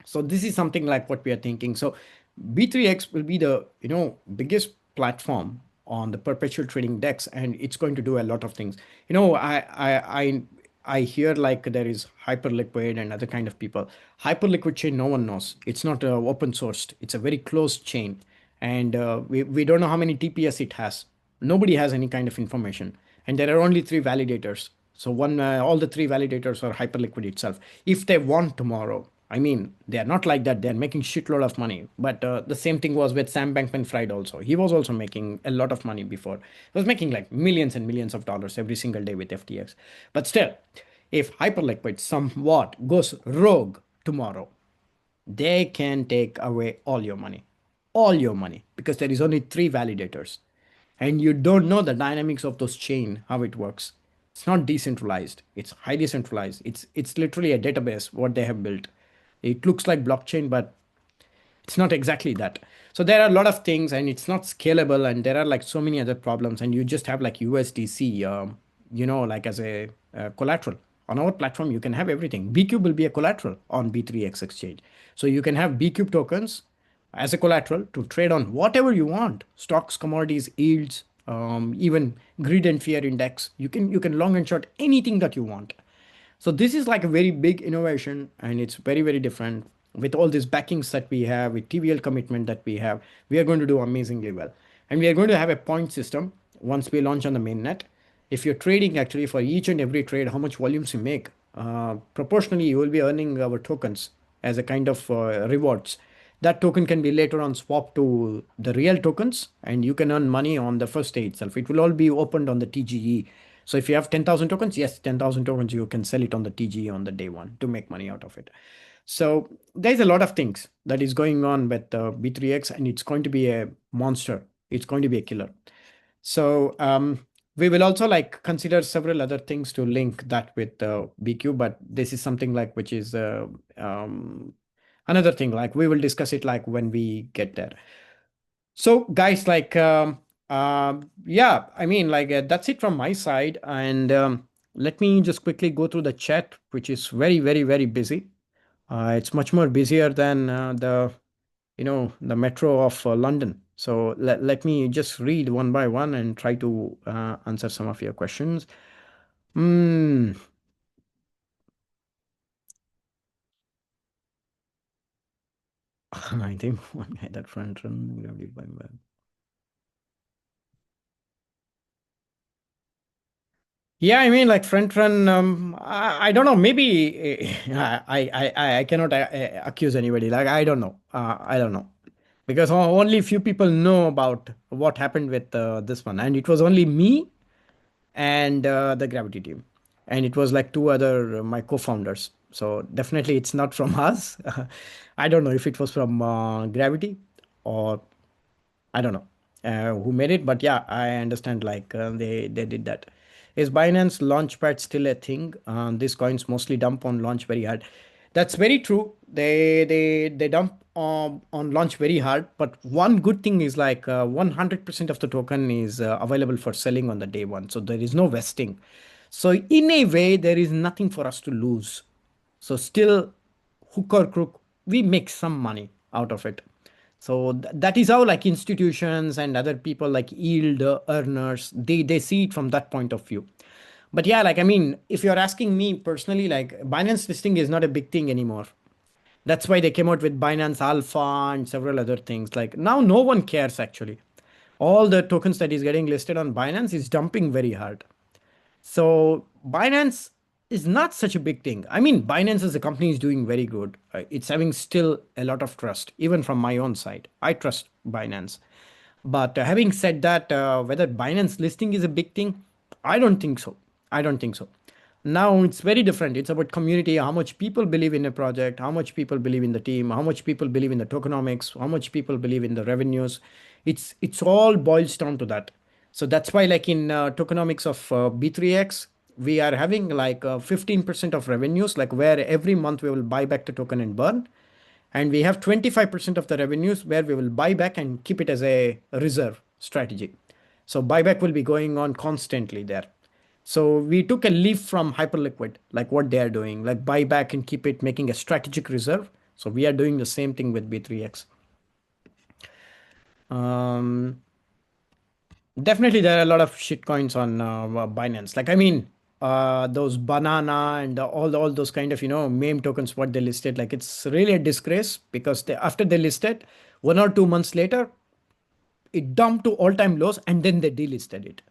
So this is something like what we are thinking. So B3X will be the biggest platform on the perpetual trading decks, and it's going to do a lot of things. I hear like there is Hyperliquid and other kind of people. Hyperliquid chain, no one knows. It's not open sourced. It's a very closed chain, and we don't know how many TPS it has. Nobody has any kind of information, and there are only three validators. So all the three validators are Hyperliquid itself. If they want tomorrow, I mean, they are not like that. They are making shitload of money. But the same thing was with Sam Bankman-Fried also. He was also making a lot of money before. He was making like millions and millions of dollars every single day with FTX. But still, if Hyperliquid somewhat goes rogue tomorrow, they can take away all your money, because there is only three validators, and you don't know the dynamics of those chain, how it works. It's not decentralized. It's highly centralized. It's literally a database what they have built. It looks like blockchain, but it's not exactly that. So there are a lot of things, and it's not scalable, and there are like so many other problems, and you just have like USDC, like as a collateral On our platform, you can have everything. BCube will be a collateral on B3X exchange. So you can have BCube tokens as a collateral to trade on whatever you want: stocks, commodities, yields, even greed and fear index. You can long and short anything that you want. So this is like a very big innovation, and it's very, very different. With all these backings that we have, with TVL commitment that we have, we are going to do amazingly well. And we are going to have a point system once we launch on the mainnet. If you're trading actually for each and every trade, how much volumes you make, proportionally you will be earning our tokens as a kind of rewards. That token can be later on swapped to the real tokens, and you can earn money on the first day itself. It will all be opened on the TGE. So if you have 10,000 tokens, yes, 10,000 tokens, you can sell it on the TGE on the day one to make money out of it. So there's a lot of things that is going on with B3X, and it's going to be a monster. It's going to be a killer. So we will also like consider several other things to link that with BQ, but this is something like which is another thing. Like we will discuss it like when we get there. So guys, like yeah, I mean like that's it from my side, and let me just quickly go through the chat, which is very, very, very busy. It's much more busier than the metro of London. So let me just read one by one and try to answer some of your questions. Hmm. I think one guy that front run. Yeah, I mean, like front run. I don't know. Maybe I cannot accuse anybody. Like I don't know. I don't know because only few people know about what happened with this one, and it was only me and the Gravity team, and it was like two other my co-founders. So definitely, it's not from us. I don't know if it was from Gravity or I don't know who made it, but yeah, I understand. Like they did that. Is Binance Launchpad still a thing? These coins mostly dump on launch very hard. That's very true. They dump on launch very hard. But one good thing is like 100% of the token is available for selling on the day one. So there is no vesting. So in a way, there is nothing for us to lose. So still, hook or crook, we make some money out of it. So that is how like institutions and other people like yield earners, they see it from that point of view. But yeah, like I mean, if you're asking me personally, like Binance listing is not a big thing anymore. That's why they came out with Binance Alpha and several other things. Like now, no one cares actually. All the tokens that is getting listed on Binance is dumping very hard. So Binance is not such a big thing. I mean, Binance as a company is doing very good. It's having still a lot of trust, even from my own side. I trust Binance. But having said that, whether Binance listing is a big thing, I don't think so. I don't think so. Now it's very different. It's about community, how much people believe in a project, how much people believe in the team, how much people believe in the tokenomics, how much people believe in the revenues. It's all boils down to that. So that's why, like in tokenomics of B3X, we are having like 15% of revenues, like where every month we will buy back the token and burn, and we have 25% of the revenues where we will buy back and keep it as a reserve strategy. So buyback will be going on constantly there. So we took a leaf from hyperliquid, like what they are doing, like buy back and keep it, making a strategic reserve. So we are doing the same thing with B3X. um, Definitely, there are a lot of shit coins on Binance. Like, I mean, those banana and all those kind of meme tokens. What they listed, like, it's really a disgrace because after they listed, 1 or 2 months later, it dumped to all-time lows, and then they delisted it.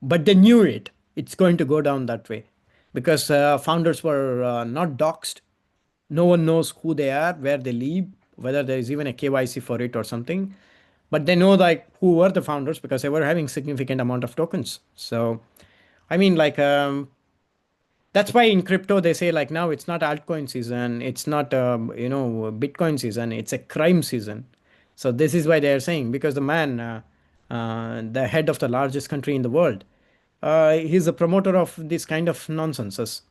But they knew it. It's going to go down that way because founders were not doxxed. No one knows who they are, where they live, whether there is even a KYC for it or something. But they know like who were the founders because they were having significant amount of tokens. So, I mean, like that's why in crypto they say like now it's not altcoin season, it's not Bitcoin season, it's a crime season. So this is why they are saying because the man, the head of the largest country in the world, he's a promoter of this kind of nonsenses,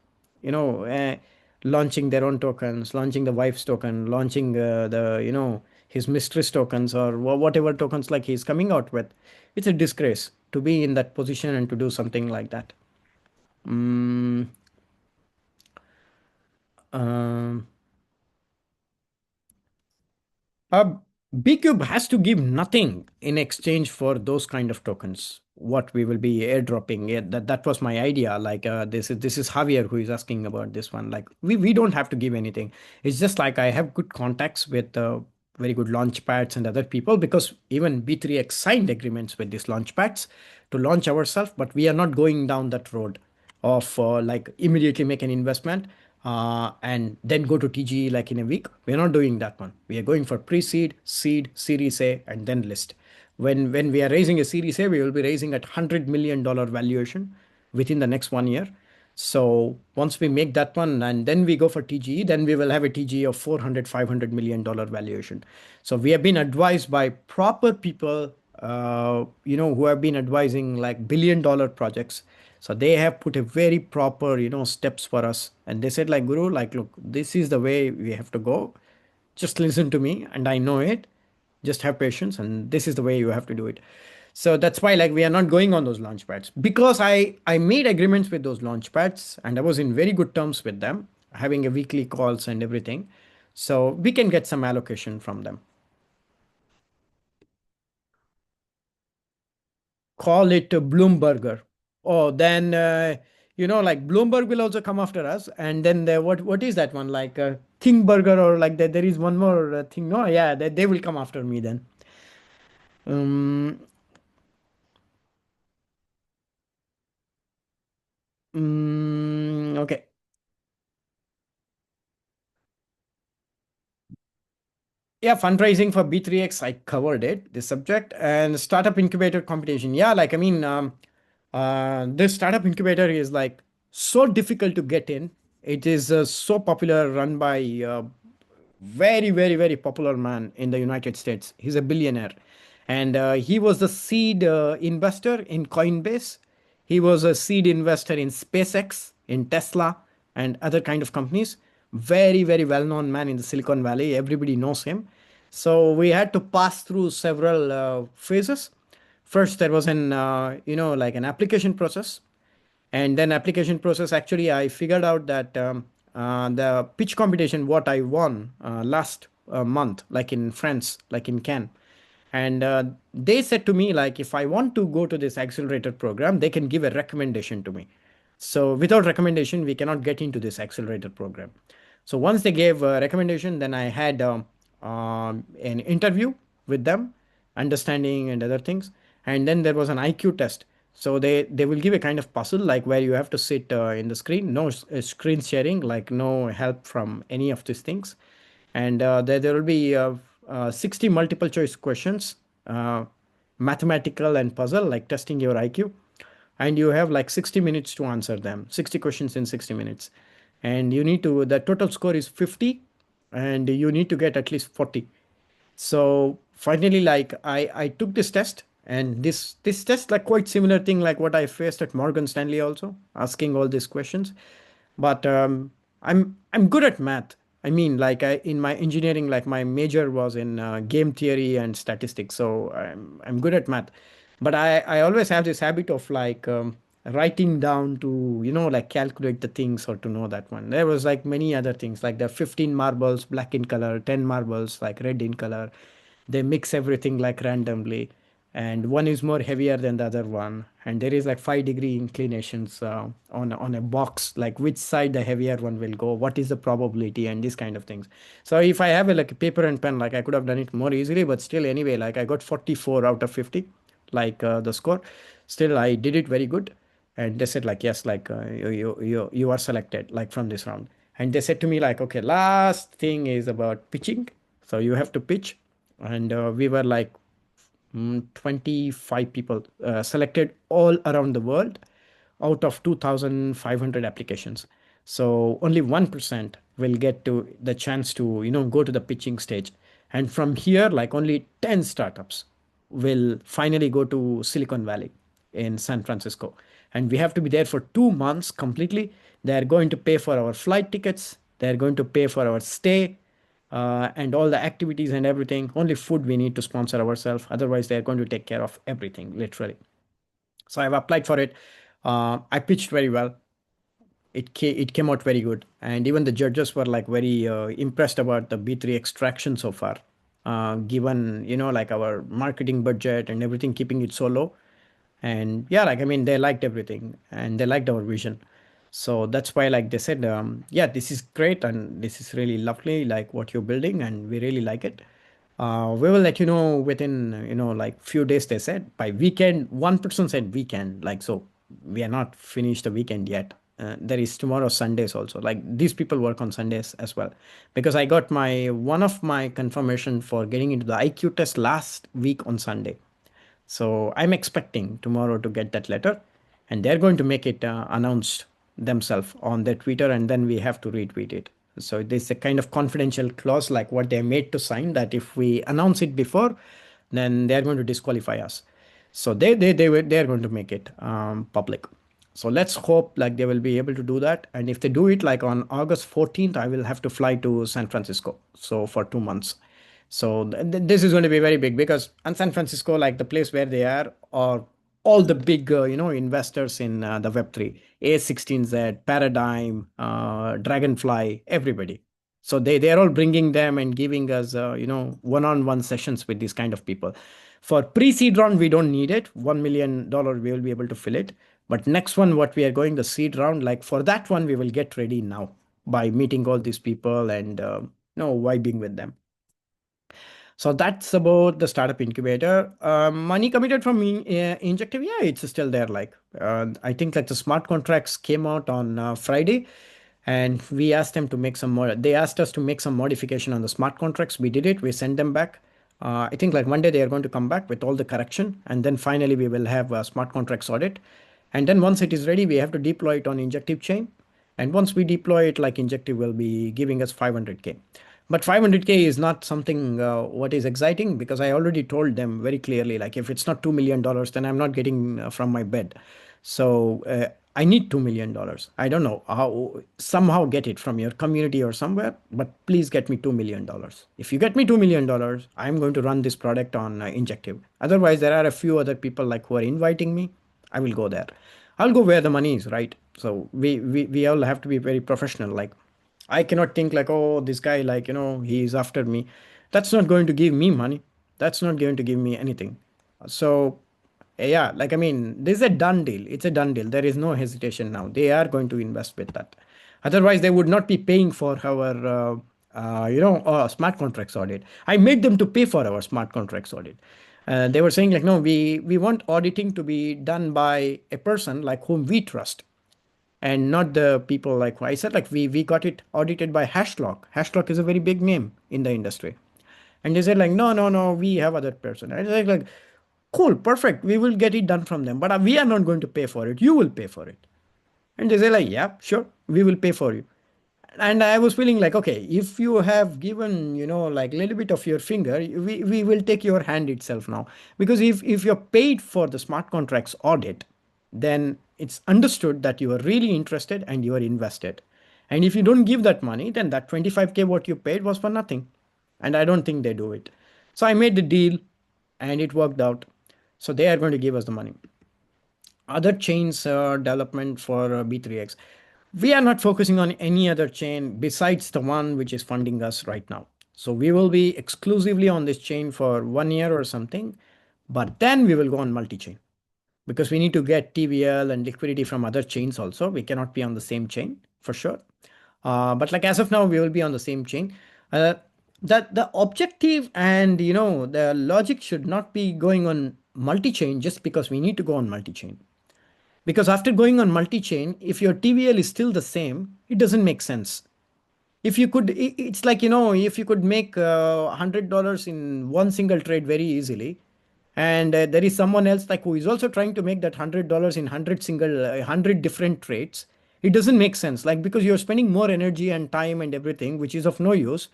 you know, uh, launching their own tokens, launching the wife's token, launching the his mistress tokens or whatever tokens like he's coming out with. It's a disgrace to be in that position and to do something like that. Mm, Um, Uh, BCube has to give nothing in exchange for those kind of tokens. What we will be airdropping. Yeah, that was my idea. Like this is Javier who is asking about this one. Like we don't have to give anything. It's just like I have good contacts with very good launch pads and other people because even B3X signed agreements with these launch pads to launch ourselves, but we are not going down that road of like immediately make an investment and then go to TGE like in a week. We're not doing that one. We are going for pre-seed, seed, Series A, and then list. When we are raising a Series A, we will be raising at $100 million valuation within the next 1 year. So once we make that one and then we go for TGE, then we will have a TGE of 400, $500 million valuation. So we have been advised by proper people, who have been advising like $1 billion projects. So they have put a very proper, steps for us. And they said like, Guru, like, look, this is the way we have to go. Just listen to me and I know it. Just have patience and this is the way you have to do it. So that's why like we are not going on those launch pads because I made agreements with those launch pads and I was in very good terms with them, having a weekly calls and everything. So we can get some allocation from them. Call it a Bloomberger. Oh, then like Bloomberg will also come after us, and then what is that one like King Burger or like that? There is one more thing. No, yeah, they will come after me then. Um, okay. Yeah, fundraising for B3X, I covered it, this subject, and startup incubator competition. Yeah, like I mean, this startup incubator is like so difficult to get in. It is so popular, run by very, very, very popular man in the United States. He's a billionaire. And he was the seed investor in Coinbase. He was a seed investor in SpaceX, in Tesla, and other kind of companies. Very, very well-known man in the Silicon Valley. Everybody knows him. So we had to pass through several phases. First, there was like an application process, and then application process. Actually, I figured out that the pitch competition what I won last month, like in France, like in Cannes, and they said to me like if I want to go to this accelerator program, they can give a recommendation to me. So without recommendation we cannot get into this accelerator program. So once they gave a recommendation, then I had an interview with them, understanding and other things, and then there was an IQ test. So they will give a kind of puzzle like where you have to sit in the screen, no screen sharing, like no help from any of these things, and there will be 60 multiple choice questions, uh, mathematical and puzzle, like testing your IQ. And you have like 60 minutes to answer them, 60 questions in 60 minutes. And the total score is 50, and you need to get at least 40. So finally, like I took this test, and this test like quite similar thing like what I faced at Morgan Stanley also, asking all these questions. But I'm good at math. I mean, like in my engineering, like my major was in game theory and statistics, so I'm good at math. But I always have this habit of like writing down to like calculate the things or to know that one. There was like many other things like the 15 marbles black in color, 10 marbles like red in color. They mix everything like randomly, and one is more heavier than the other one, and there is like 5-degree inclinations on a box, like which side the heavier one will go, what is the probability, and these kind of things. So if I have like a paper and pen, like I could have done it more easily, but still anyway, like I got 44 out of 50, like the score. Still I did it very good, and they said like yes, like you are selected like from this round. And they said to me like, okay, last thing is about pitching, so you have to pitch. And we were like 25 people selected all around the world out of 2,500 applications. So only 1% will get to the chance to go to the pitching stage. And from here, like only 10 startups will finally go to Silicon Valley in San Francisco. And we have to be there for 2 months completely. They're going to pay for our flight tickets, they're going to pay for our stay, and all the activities and everything. Only food we need to sponsor ourselves. Otherwise, they're going to take care of everything, literally. So I've applied for it. I pitched very well. it came out very good, and even the judges were like very impressed about the B3 extraction so far. Given like our marketing budget and everything, keeping it so low, and yeah, like I mean, they liked everything and they liked our vision. So that's why like they said, yeah, this is great and this is really lovely, like what you're building, and we really like it. We will let you know within like few days, they said. By weekend, one person said weekend, like, so we are not finished the weekend yet. There is tomorrow Sundays also, like these people work on Sundays as well, because I got my one of my confirmation for getting into the IQ test last week on Sunday. So I'm expecting tomorrow to get that letter, and they're going to make it announced themselves on their Twitter, and then we have to retweet it. So there's a kind of confidential clause like what they made to sign, that if we announce it before, then they're going to disqualify us. So they're going to make it public. So let's hope like they will be able to do that. And if they do it like on August 14th, I will have to fly to San Francisco. So for 2 months. So this is going to be very big, because in San Francisco, like the place where they are all the big, investors in the Web3, A16Z, Paradigm, Dragonfly, everybody. So they are all bringing them and giving us, one-on-one sessions with these kind of people. For pre-seed round, we don't need it. $1 million, we will be able to fill it. But next one, what we are going the seed round, like for that one, we will get ready now by meeting all these people and vibing with them. So that's about the startup incubator. Money committed from Injective, yeah, it's still there. Like I think like the smart contracts came out on Friday, and we asked them to make some more. They asked us to make some modification on the smart contracts. We did it. We sent them back. I think like Monday they are going to come back with all the correction, and then finally we will have a smart contracts audit. And then once it is ready, we have to deploy it on Injective chain. And once we deploy it, like Injective will be giving us 500K. But 500K is not something what is exciting, because I already told them very clearly, like if it's not $2 million, then I'm not getting from my bed. So I need $2 million. I don't know how, somehow get it from your community or somewhere, but please get me $2 million. If you get me $2 million, I'm going to run this product on Injective. Otherwise, there are a few other people like who are inviting me. I will go there. I'll go where the money is, right? So we all have to be very professional. Like I cannot think like, oh, this guy, like, he's after me. That's not going to give me money. That's not going to give me anything. So, yeah, like, I mean, this is a done deal. It's a done deal. There is no hesitation now. They are going to invest with that. Otherwise, they would not be paying for our, smart contracts audit. I made them to pay for our smart contracts audit. They were saying like, no, we want auditing to be done by a person like whom we trust, and not the people like I said, like we got it audited by Hashlock. Hashlock is a very big name in the industry. And they said like, no, no, no, we have other person. And it's like, cool, perfect. We will get it done from them, but we are not going to pay for it. You will pay for it. And they say like, yeah, sure, we will pay for you. And I was feeling like, okay, if you have given, like a little bit of your finger, we will take your hand itself now. Because if you're paid for the smart contracts audit, then it's understood that you are really interested and you are invested. And if you don't give that money, then that 25K what you paid was for nothing. And I don't think they do it. So I made the deal and it worked out. So they are going to give us the money. Other chains development for B3X. We are not focusing on any other chain besides the one which is funding us right now. So we will be exclusively on this chain for 1 year or something, but then we will go on multi-chain, because we need to get TVL and liquidity from other chains also. We cannot be on the same chain for sure. But like as of now, we will be on the same chain. Uh, that the objective and the logic should not be going on multi-chain just because we need to go on multi-chain. Because after going on multi-chain, if your TVL is still the same, it doesn't make sense. If you could, it's like, if you could make $100 in one single trade very easily, and there is someone else like who is also trying to make that $100 in 100 different trades, it doesn't make sense. Like, because you're spending more energy and time and everything, which is of no use.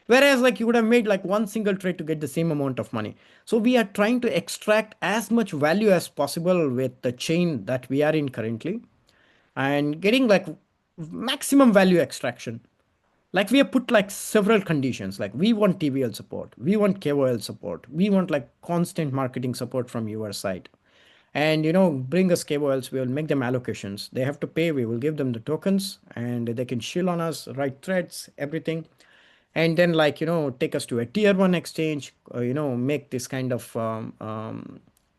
Whereas like you would have made like one single trade to get the same amount of money. So we are trying to extract as much value as possible with the chain that we are in currently, and getting like maximum value extraction. Like we have put like several conditions, like we want TVL support, we want KOL support, we want like constant marketing support from your side. and bring us KOLs. We will make them allocations. They have to pay. We will give them the tokens, and they can shill on us, write threads, everything, and then like take us to a tier one exchange. Make this kind of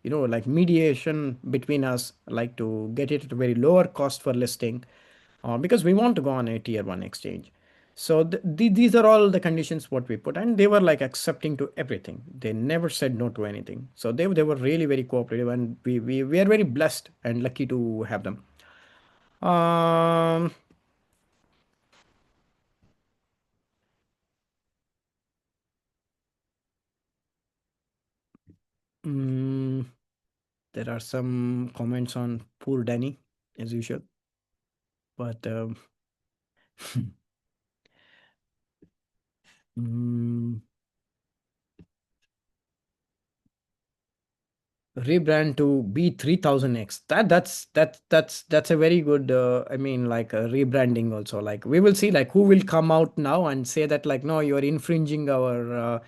like mediation between us, like to get it at a very lower cost for listing, because we want to go on a tier one exchange. So these are all the conditions what we put, and they were like accepting to everything. They never said no to anything. So they were really very cooperative, and we are very blessed and lucky to have them. Um, mm, there are some comments on poor Danny as usual, but mm, rebrand to B3000X. That's a very good I mean like rebranding also. Like we will see like who will come out now and say that like no, you're infringing our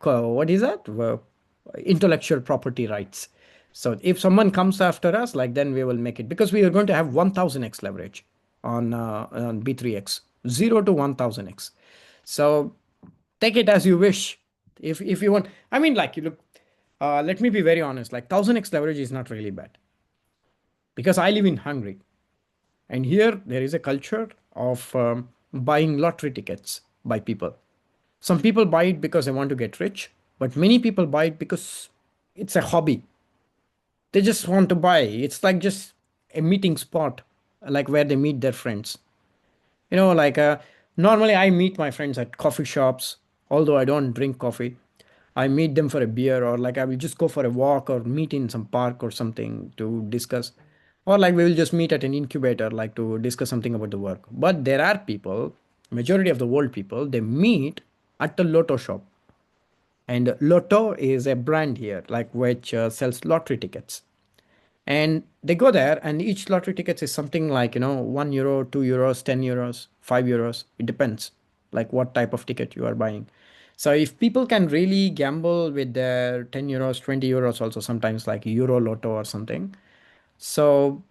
what is that? Intellectual property rights. So if someone comes after us, like then we will make it, because we are going to have 1000x leverage on B3X, 0 to 1000x. So take it as you wish. If you want, I mean, like you look, let me be very honest. Like 1000x leverage is not really bad, because I live in Hungary, and here there is a culture of buying lottery tickets by people. Some people buy it because they want to get rich, but many people buy it because it's a hobby. They just want to buy. It's like just a meeting spot, like where they meet their friends. Like normally I meet my friends at coffee shops, although I don't drink coffee. I meet them for a beer, or like I will just go for a walk or meet in some park or something to discuss. Or like we will just meet at an incubator, like to discuss something about the work. But there are people, majority of the world people, they meet at the lotto shop. And Lotto is a brand here, like which sells lottery tickets. And they go there, and each lottery ticket is something like, €1, €2, €10, €5. It depends, like what type of ticket you are buying. So if people can really gamble with their €10, €20 also, sometimes like Euro Lotto or something. So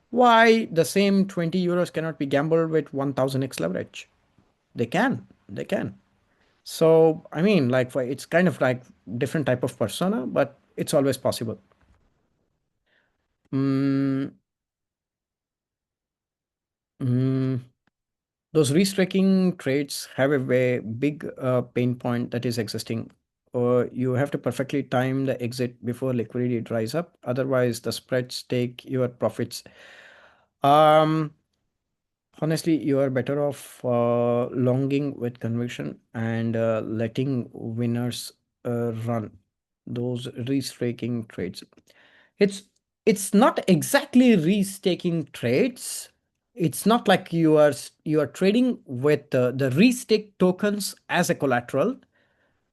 why the same €20 cannot be gambled with 1000x leverage? They can. So I mean, like for it's kind of like different type of persona, but it's always possible. Mm, mm, those restacking trades have a very big pain point that is existing. Or you have to perfectly time the exit before liquidity dries up. Otherwise, the spreads take your profits. Um, Honestly, you are better off longing with conviction and letting winners run those restaking trades. It's it's not exactly restaking trades. It's not like you are trading with the restake tokens as a collateral.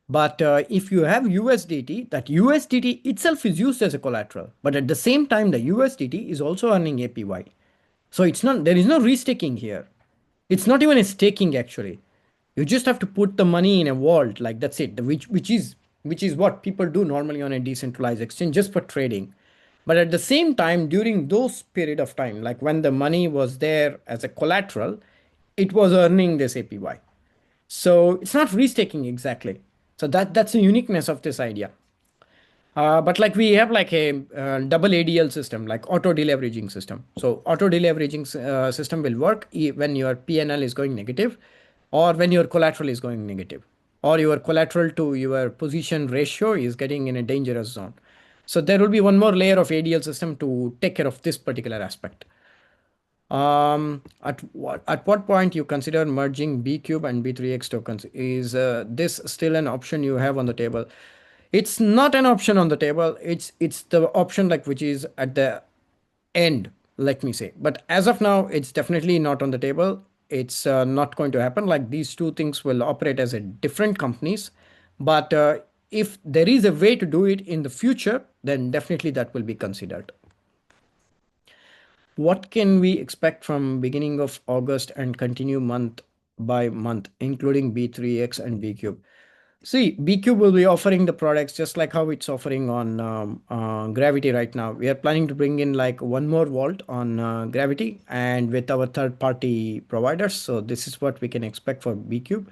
But if you have USDT, that USDT itself is used as a collateral. But at the same time, the USDT is also earning APY. So it's not, there is no restaking here. It's not even a staking actually. You just have to put the money in a vault, like that's it, which is what people do normally on a decentralized exchange just for trading. But at the same time, during those period of time, like when the money was there as a collateral, it was earning this APY. So it's not restaking exactly. So that's the uniqueness of this idea. But like we have like a double ADL system, like auto deleveraging system. So auto deleveraging system will work when your PNL is going negative, or when your collateral is going negative, or your collateral to your position ratio is getting in a dangerous zone. So there will be one more layer of ADL system to take care of this particular aspect. At what point you consider merging BCUBE and B3X tokens? Is this still an option you have on the table? It's not an option on the table. It's the option like which is at the end, let me say. But as of now, it's definitely not on the table. It's not going to happen. Like these two things will operate as a different companies. But if there is a way to do it in the future, then definitely that will be considered. What can we expect from beginning of August and continue month by month, including B3X and BCube? See, BCube will be offering the products just like how it's offering on Gravity right now. We are planning to bring in like one more vault on Gravity and with our third party providers. So this is what we can expect for BCube.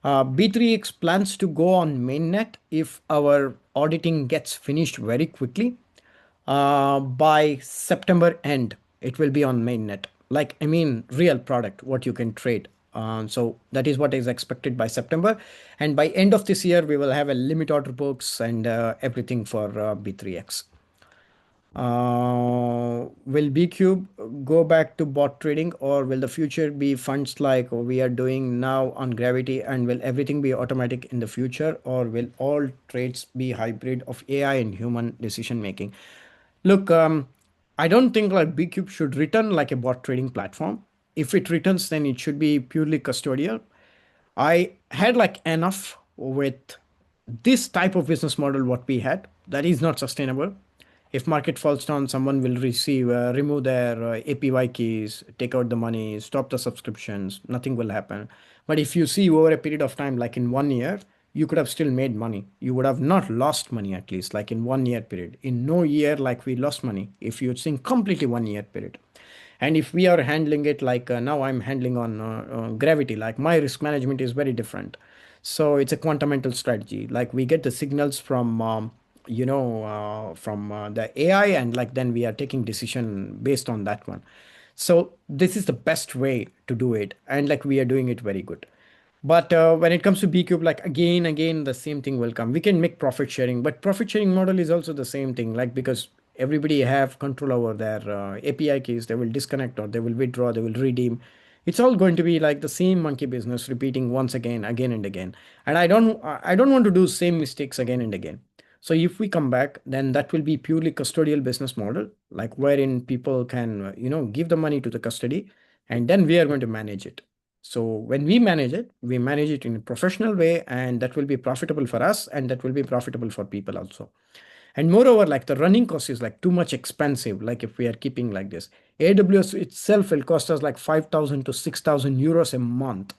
B3X plans to go on mainnet if our auditing gets finished very quickly. By September end, it will be on mainnet. Like, I mean, real product, what you can trade. So that is what is expected by September. And by end of this year, we will have a limit order books and everything for B3X. Will BCube go back to bot trading, or will the future be funds like we are doing now on Gravity, and will everything be automatic in the future, or will all trades be hybrid of AI and human decision making? Look, I don't think like BCube should return like a bot trading platform. If it returns, then it should be purely custodial. I had like enough with this type of business model what we had. That is not sustainable. If market falls down, someone will remove their APY keys, take out the money, stop the subscriptions. Nothing will happen. But if you see over a period of time, like in 1 year, you could have still made money. You would have not lost money at least, like in 1 year period. In no year, like we lost money. If you think completely 1 year period. And if we are handling it like now I'm handling on Gravity, like my risk management is very different. So it's a quantum mental strategy. Like we get the signals from from the AI, and like then we are taking decision based on that one. So this is the best way to do it, and like we are doing it very good. But when it comes to BCube, like again, the same thing will come. We can make profit sharing, but profit sharing model is also the same thing. Like because everybody have control over their API keys, they will disconnect or they will withdraw, they will redeem. It's all going to be like the same monkey business repeating once again and again. And I don't want to do same mistakes again and again. So if we come back, then that will be purely custodial business model, like wherein people can give the money to the custody, and then we are going to manage it. So when we manage it in a professional way, and that will be profitable for us, and that will be profitable for people also. And moreover, like the running cost is like too much expensive. Like if we are keeping like this, AWS itself will cost us like 5,000 to 6,000 euros a month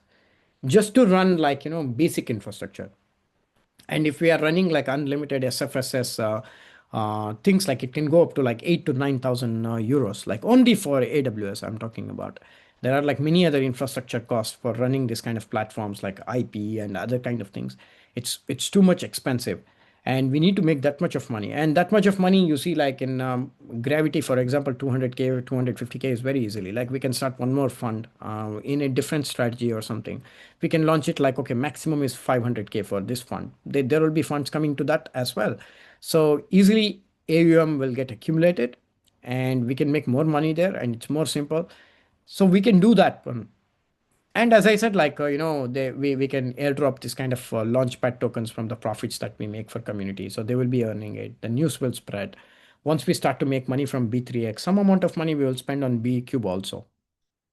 just to run like basic infrastructure. And if we are running like unlimited SFSS things, like it can go up to like 8 to 9,000 euros, like only for AWS I'm talking about. There are like many other infrastructure costs for running this kind of platforms like IP and other kind of things. It's too much expensive, and we need to make that much of money. And that much of money, you see, like in Gravity, for example, 200K or 250K is very easily. Like we can start one more fund in a different strategy or something. We can launch it like, okay, maximum is 500K for this fund. There will be funds coming to that as well. So easily AUM will get accumulated, and we can make more money there, and it's more simple. So we can do that one. And as I said, like, we can airdrop this kind of launchpad tokens from the profits that we make for community. So they will be earning it. The news will spread. Once we start to make money from B3X, some amount of money we will spend on BCube also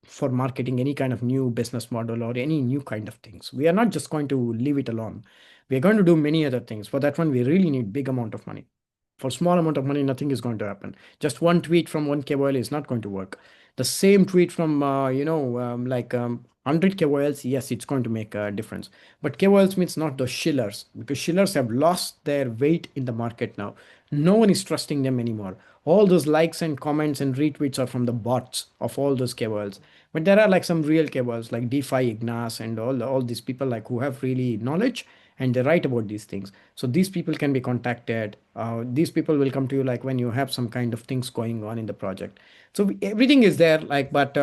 for marketing any kind of new business model or any new kind of things. We are not just going to leave it alone. We are going to do many other things. For that one, we really need big amount of money. For small amount of money, nothing is going to happen. Just one tweet from one KOL is not going to work. The same tweet from 100 KOLs, yes, it's going to make a difference. But KOLs means not those shillers, because shillers have lost their weight in the market now. No one is trusting them anymore. All those likes and comments and retweets are from the bots of all those KOLs. But there are like some real KOLs like DeFi Ignas and all these people like who have really knowledge, and they write about these things. So these people can be contacted. These people will come to you like when you have some kind of things going on in the project. So everything is there, like, but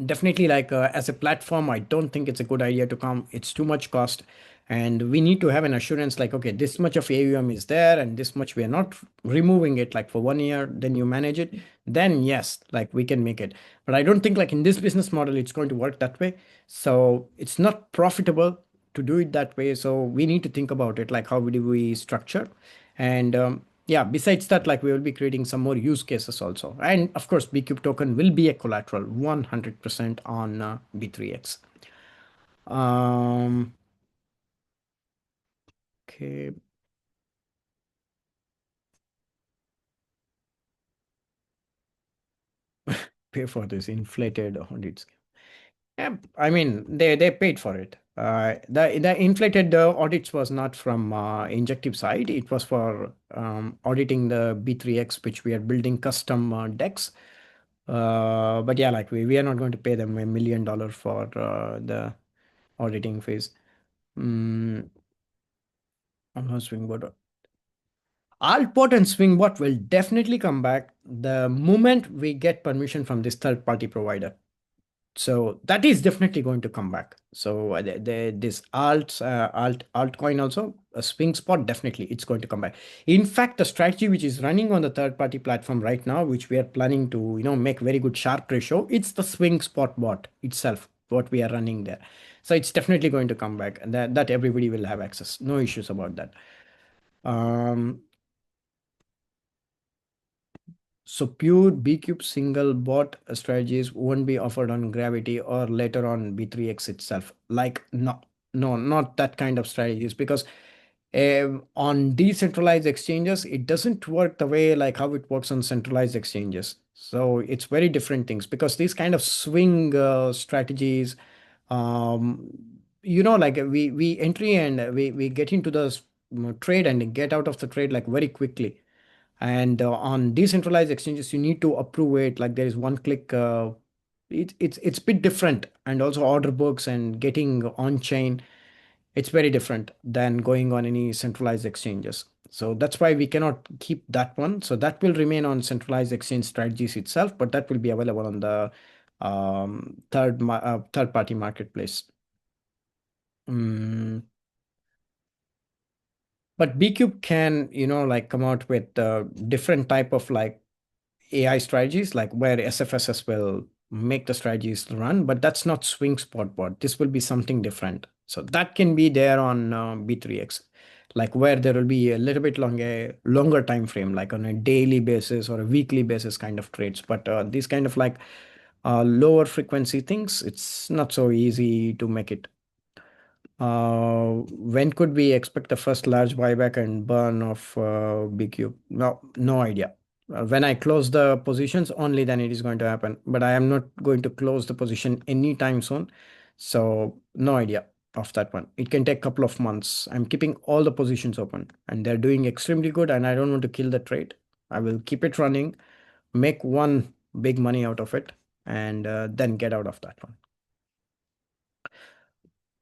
definitely, like as a platform, I don't think it's a good idea to come. It's too much cost, and we need to have an assurance like, okay, this much of AUM is there, and this much we are not removing it like for 1 year. Then you manage it. Then yes, like we can make it. But I don't think like in this business model it's going to work that way. So it's not profitable to do it that way. So we need to think about it like how do we structure, and yeah, besides that, like we will be creating some more use cases also. And of course, BCube token will be a collateral 100% on B3X. Um, okay, pay for this inflated audits. Yeah, I mean they paid for it. The inflated audits was not from injective side. It was for auditing the B3X, which we are building custom decks. But yeah, like we are not going to pay them $1 million for the auditing fees. Mm, I'm not swing bot. Alt bot and swing bot will definitely come back the moment we get permission from this third party provider. So that is definitely going to come back. So this altcoin also a swing spot, definitely it's going to come back. In fact, the strategy which is running on the third party platform right now, which we are planning to make very good sharp ratio, it's the swing spot bot itself what we are running there. So it's definitely going to come back, and that everybody will have access. No issues about that. Um, So pure BCube single bot strategies won't be offered on Gravity or later on B3X itself. Like no, no, not that kind of strategies, because on decentralized exchanges, it doesn't work the way like how it works on centralized exchanges. So it's very different things, because these kind of swing strategies, um, like we entry and we get into the trade and get out of the trade like very quickly. And on decentralized exchanges, you need to approve it. Like there is one click. It's a bit different, and also order books and getting on chain. It's very different than going on any centralized exchanges. So that's why we cannot keep that one. So that will remain on centralized exchange strategies itself, but that will be available on the third party marketplace. Mm. But Bcube can, like come out with different type of like AI strategies, like where SFSS will make the strategies run, but that's not swing spot bot. This will be something different. So that can be there on B3X, like where there will be a little bit longer time frame, like on a daily basis or a weekly basis kind of trades. But these kind of like lower frequency things, it's not so easy to make it. When could we expect the first large buyback and burn of BQ? No, no idea. When I close the positions, only then it is going to happen. But I am not going to close the position anytime soon. So no idea of that one. It can take a couple of months. I'm keeping all the positions open and they're doing extremely good, and I don't want to kill the trade. I will keep it running, make one big money out of it, and then get out of that one.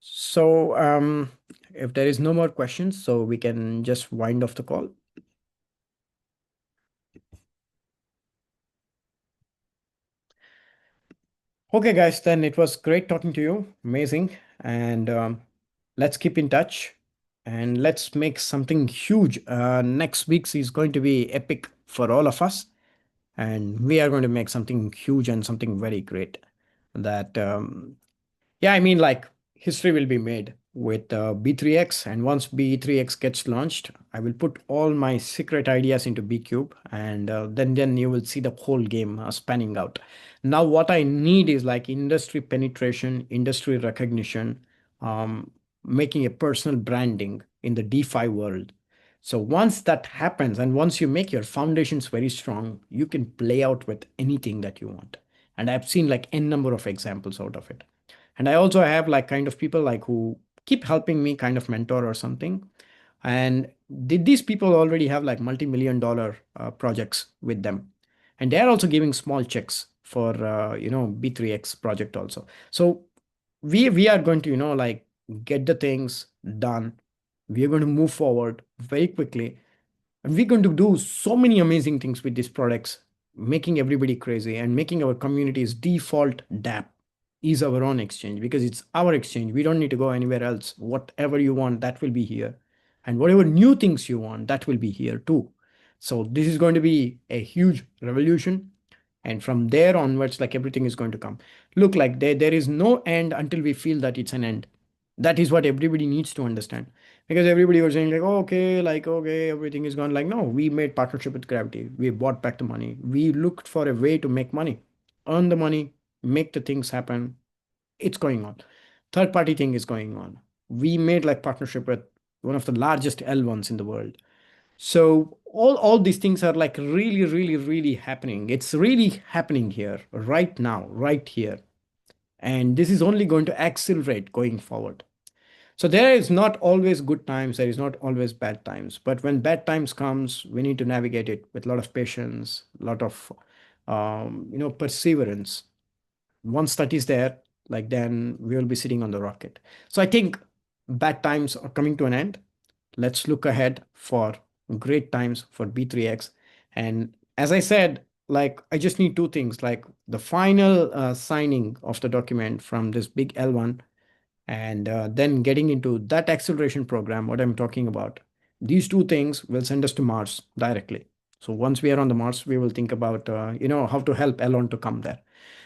So, if there is no more questions, so we can just wind off the call. Okay, guys, then it was great talking to you. Amazing. And let's keep in touch and let's make something huge. Next week's is going to be epic for all of us. And we are going to make something huge and something very great that yeah, I mean, like history will be made with B3X, and once B3X gets launched, I will put all my secret ideas into BCube, and then you will see the whole game spanning out. Now, what I need is like industry penetration, industry recognition, making a personal branding in the DeFi world. So once that happens, and once you make your foundations very strong, you can play out with anything that you want. And I've seen like n number of examples out of it. And I also have like kind of people like who keep helping me kind of mentor or something. And these people already have like multi-million dollar projects with them, and they're also giving small checks for B3X project also. So we are going to like get the things done. We are going to move forward very quickly, and we're going to do so many amazing things with these products, making everybody crazy and making our community's default DApp is our own exchange, because it's our exchange. We don't need to go anywhere else. Whatever you want, that will be here. And whatever new things you want, that will be here too. So this is going to be a huge revolution. And from there onwards, like everything is going to come. Look, like there is no end until we feel that it's an end. That is what everybody needs to understand, because everybody was saying like, oh, okay, like, okay, everything is gone. Like, no, we made partnership with Gravity. We bought back the money. We looked for a way to make money, earn the money, make the things happen. It's going on. Third party thing is going on. We made like partnership with one of the largest L1s in the world. So all these things are like really, really, really happening. It's really happening here, right now, right here. And this is only going to accelerate going forward. So there is not always good times, there is not always bad times. But when bad times comes, we need to navigate it with a lot of patience, a lot of perseverance. Once that is there, like then we will be sitting on the rocket. So I think bad times are coming to an end. Let's look ahead for great times for B3X. And as I said, like I just need two things, like the final signing of the document from this big L1, and then getting into that acceleration program, what I'm talking about. These two things will send us to Mars directly. So once we are on the Mars, we will think about how to help Elon to come there.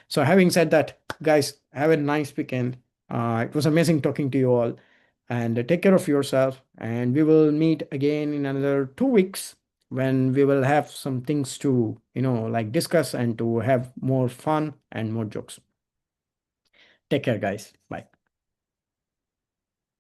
So having said that, guys, have a nice weekend. It was amazing talking to you all, and take care of yourself. And we will meet again in another 2 weeks when we will have some things to like discuss and to have more fun and more jokes. Take care, guys. Bye.